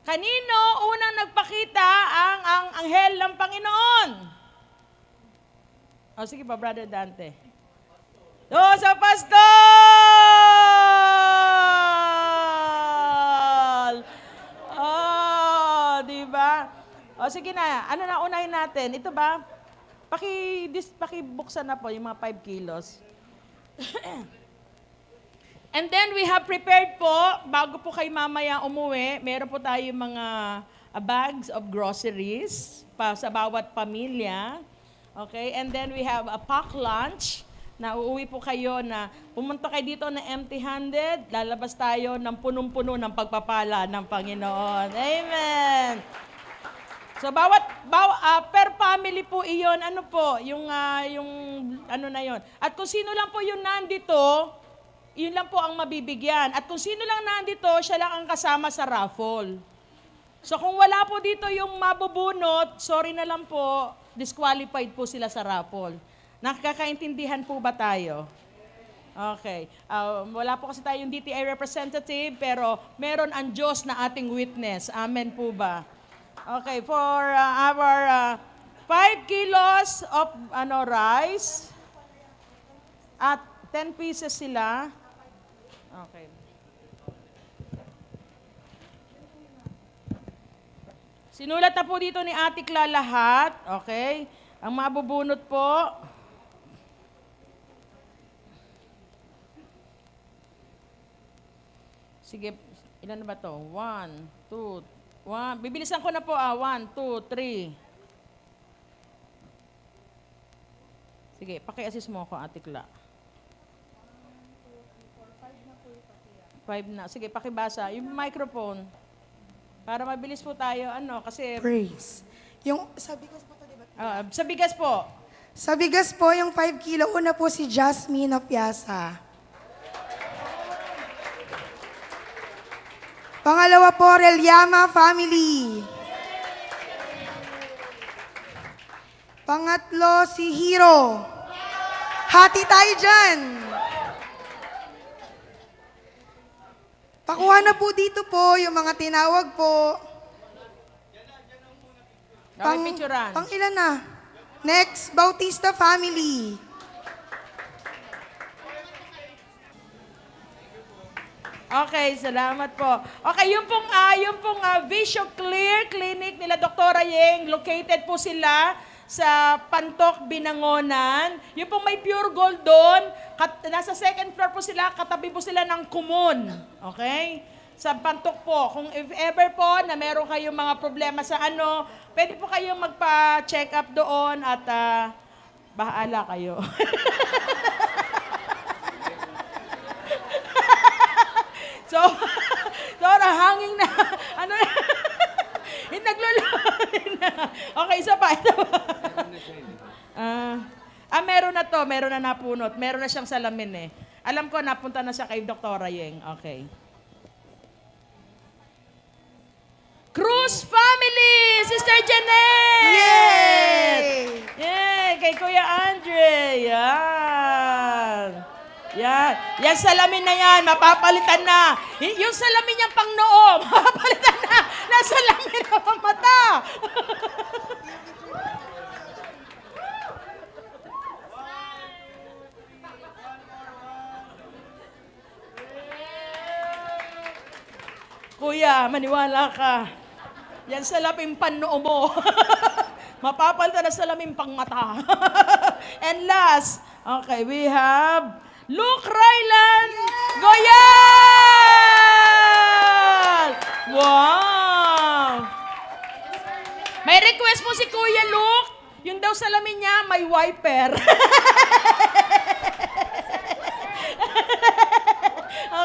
Kanino unang nagpakita ang anghel ng Panginoon? Sige pa, Brother Dante. Sa pastol! Diba? Sige na. Unahin natin? Ito ba? Pakibuksan na po yung mga 5 kilos. And then we have prepared po, bago po kayo mamaya umuwi, meron po tayo mga bags of groceries sa bawat pamilya. Okay? And then we have a pack lunch na uuwi po kayo na pumunta kayo dito na empty-handed, lalabas tayo ng punong-puno ng pagpapala ng Panginoon. Amen! So per family po iyon, yung na yon. At kung sino lang po yung nandito, yun lang po ang mabibigyan. At kung sino lang nandito, siya lang ang kasama sa raffle. So kung wala po dito yung mabubunot, sorry na lang po, disqualified po sila sa raffle. Nakakaintindihan po ba tayo? Okay. Wala po kasi tayong DTI representative, pero meron ang Diyos na ating witness. Amen po ba? Okay, for our 5 kilos of rice at 10 pieces sila. Okay. Sinulat na po dito ni Ate Cla lahat. Okay. Ang mabubunot po. Sige, ilan na ba to? 1, 2, 1. Bibilisan ko na po. 1, 2, 3. Sige, paki-assist mo ako, Ate Cla. 5 na. Sige, pakibasa. Yung microphone. Para mabilis po tayo, kasi... Praise. Yung, sa bigas po to, diba? Sa bigas po. Sa bigas po, yung 5 kilo, una po si Jasmine of Piazza. Pangalawa po, Reliama family. Pangatlo, si Hero. Hati tayo dyan. Pakuha na po dito po, yung mga tinawag po. Picturean. Pang ilan na? Next, Bautista family. Okay, salamat po. Okay, yung pong Vision Clear Clinic nila Dr. Yeng, located po sila sa Pantok, Binangonan. Yung pong may pure gold doon, nasa second floor po sila, katabi po sila ng Kumon. Okay? Sa Pantok po. Kung if ever po na meron kayong mga problema sa pwede po kayong magpa-check up doon at bahala kayo. So, hanging na, naglulawin na. Okay, isa pa. Meron na to, meron na napunot. Meron na siyang salamin eh. Alam ko, napunta na siya kay Dr. Yeng. Okay. Cruz family! Sister Janet! Yay! Yay! Kay Kuya Andre. Yan. Yan salamin na yan, mapapalitan na. Yung salamin niyang pang noo, mapapalitan na. Nasalamin na pang mata. Kuya, maniwala ka. Yan salamin pang noo mo. Mapapalitan na salamin pang mata. And last, okay, we have Luke Ryland Goyan! Wow! May request po si Kuya Luke. Yung daw salamin niya, may wiper.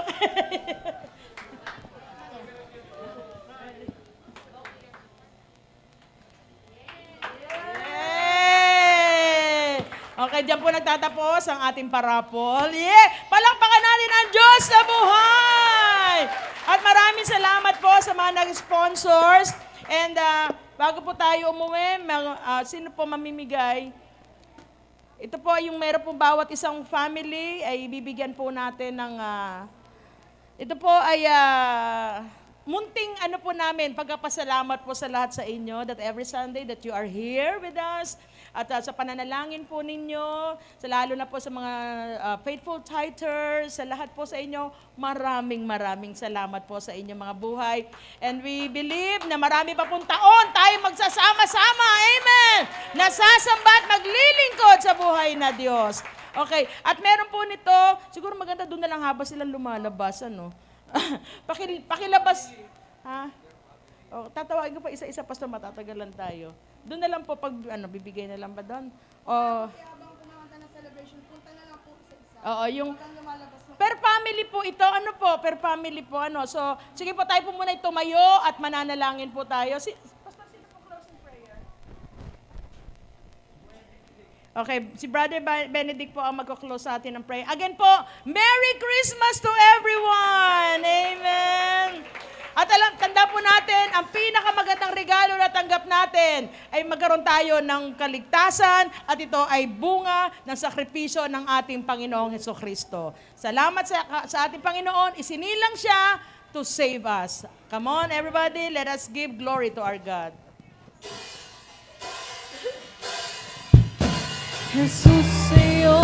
Okay. Okay, diyan po nagtatapos ang ating parapol. Yeah! Palakpakan natin ang Diyos sa buhay! At maraming salamat po sa mga nag-sponsors. And bago po tayo umuwi, sino po mamimigay? Ito po yung meron po bawat isang family ay bibigyan po natin ng... ito po ay munting po namin, pagkapasalamat po sa lahat sa inyo that every Sunday that you are here with us. At sa pananalangin po ninyo, lalo na po sa mga faithful tithers, sa lahat po sa inyo, maraming salamat po sa inyong mga buhay. And we believe na marami pa pong taon tayo magsasama-sama. Amen! Nasasamba at maglilingkod sa buhay na Diyos. Okay, at meron po nito, siguro maganda doon na lang habang silang lumalabas, pakilabas. Ha? O, tatawagin ko pa isa-isa, Pastor, matatagalan tayo. Doon na lang po pag, bibigay na lang ba doon? O, oo, yung, per family po ito, per family po, So, sige po, tayo po muna tumayo at mananalangin po tayo. Pastor, sino po closing prayer? Okay, si Brother Benedict po ang magko-close sa atin ng prayer. Again po, Merry Christmas to everyone! Amen! At tanda po natin, ang pinakamagandang regalo na tanggap natin ay magkaroon tayo ng kaligtasan at ito ay bunga ng sakripisyo ng ating Panginoong Hesukristo. Salamat sa ating Panginoon, isinilang siya to save us. Come on everybody, let us give glory to our God. Jesus sa'yo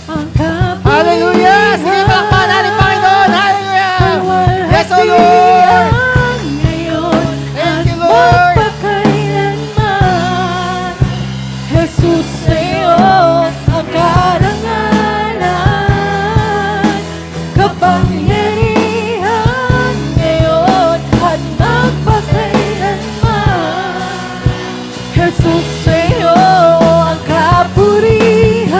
ang kabuhayan. Hallelujah! Sige, palakpakan natin, Panginoon! Hallelujah! Yes, O Lord! Ngayon Thank you, Lord! magpakailanman. Jesus sa'yo ang karangalan. Kapangyarihan ngayon at magpakailanman. Jesus sa'yo ang kapurihan.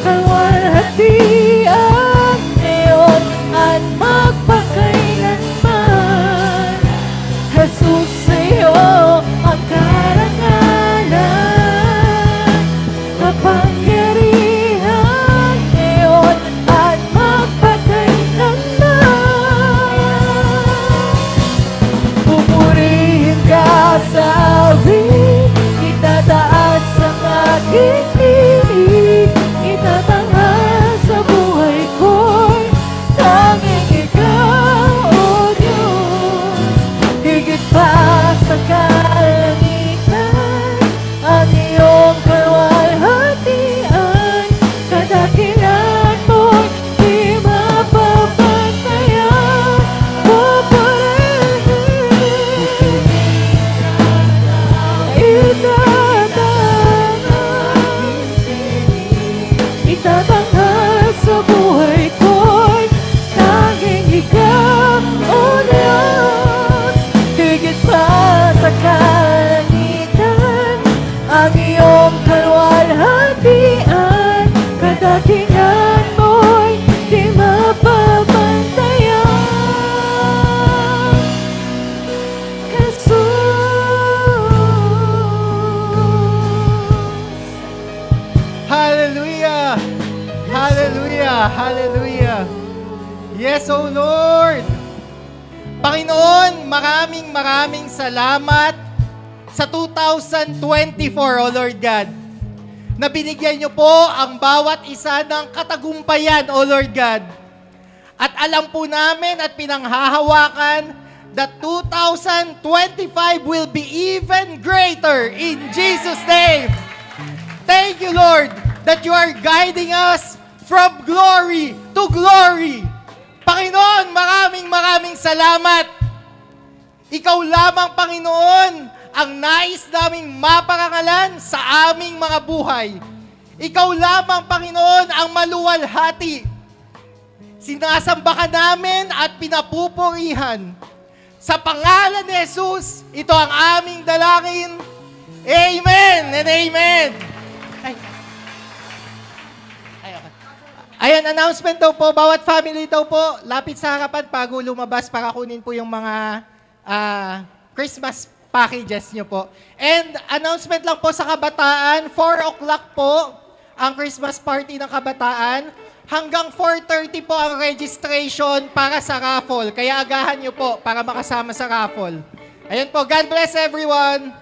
Kalwalhatian ngayon at magpakailanman. Jesus sa'yo ang karangalan. Kapangyarihan ngayon at magpakailanman. Pupurihin ka sa awit, itataas ang aking tinig, itatanghal sa buhay ko'y tanging ikaw, O Diyos. Higit pa sa kalangitan, ang iyong kalwalhatian, kadakilan mo'y di mapapantayan. Itatanghal sa buhay ko'y tanging ikaw, O Diyos. Higit pa sa kalangitan, ang iyong kalwalhatian, kadakilan mo'y di mapapantayan. Jesus. Hallelujah! Hallelujah! Hallelujah! Yes, O Lord! Panginoon, maraming salamat sa 2024, O Lord God, na binigyan niyo po ang bawat isa ng katagumpayan, O Lord God. At alam po namin at pinanghahawakan that 2025 will be even greater in Jesus' name. Thank you, Lord, that you are guiding us from glory to glory. Panginoon, maraming salamat. Ikaw lamang, Panginoon, ang nais naming maparangalan sa aming mga buhay. Ikaw lamang, Panginoon, ang maluwalhati. Sinasamba ka namin at pinapupurihan. Sa pangalan ni Jesus, ito ang aming dalangin. Amen and amen. Ayan, announcement daw po, bawat family daw po, lapit sa harapan bago lumabas para kunin po yung mga Christmas packages nyo po. And announcement lang po sa kabataan, 4 o'clock po ang Christmas party ng kabataan. Hanggang 4:30 po ang registration para sa raffle. Kaya agahan nyo po para makasama sa raffle. Ayan po, God bless everyone!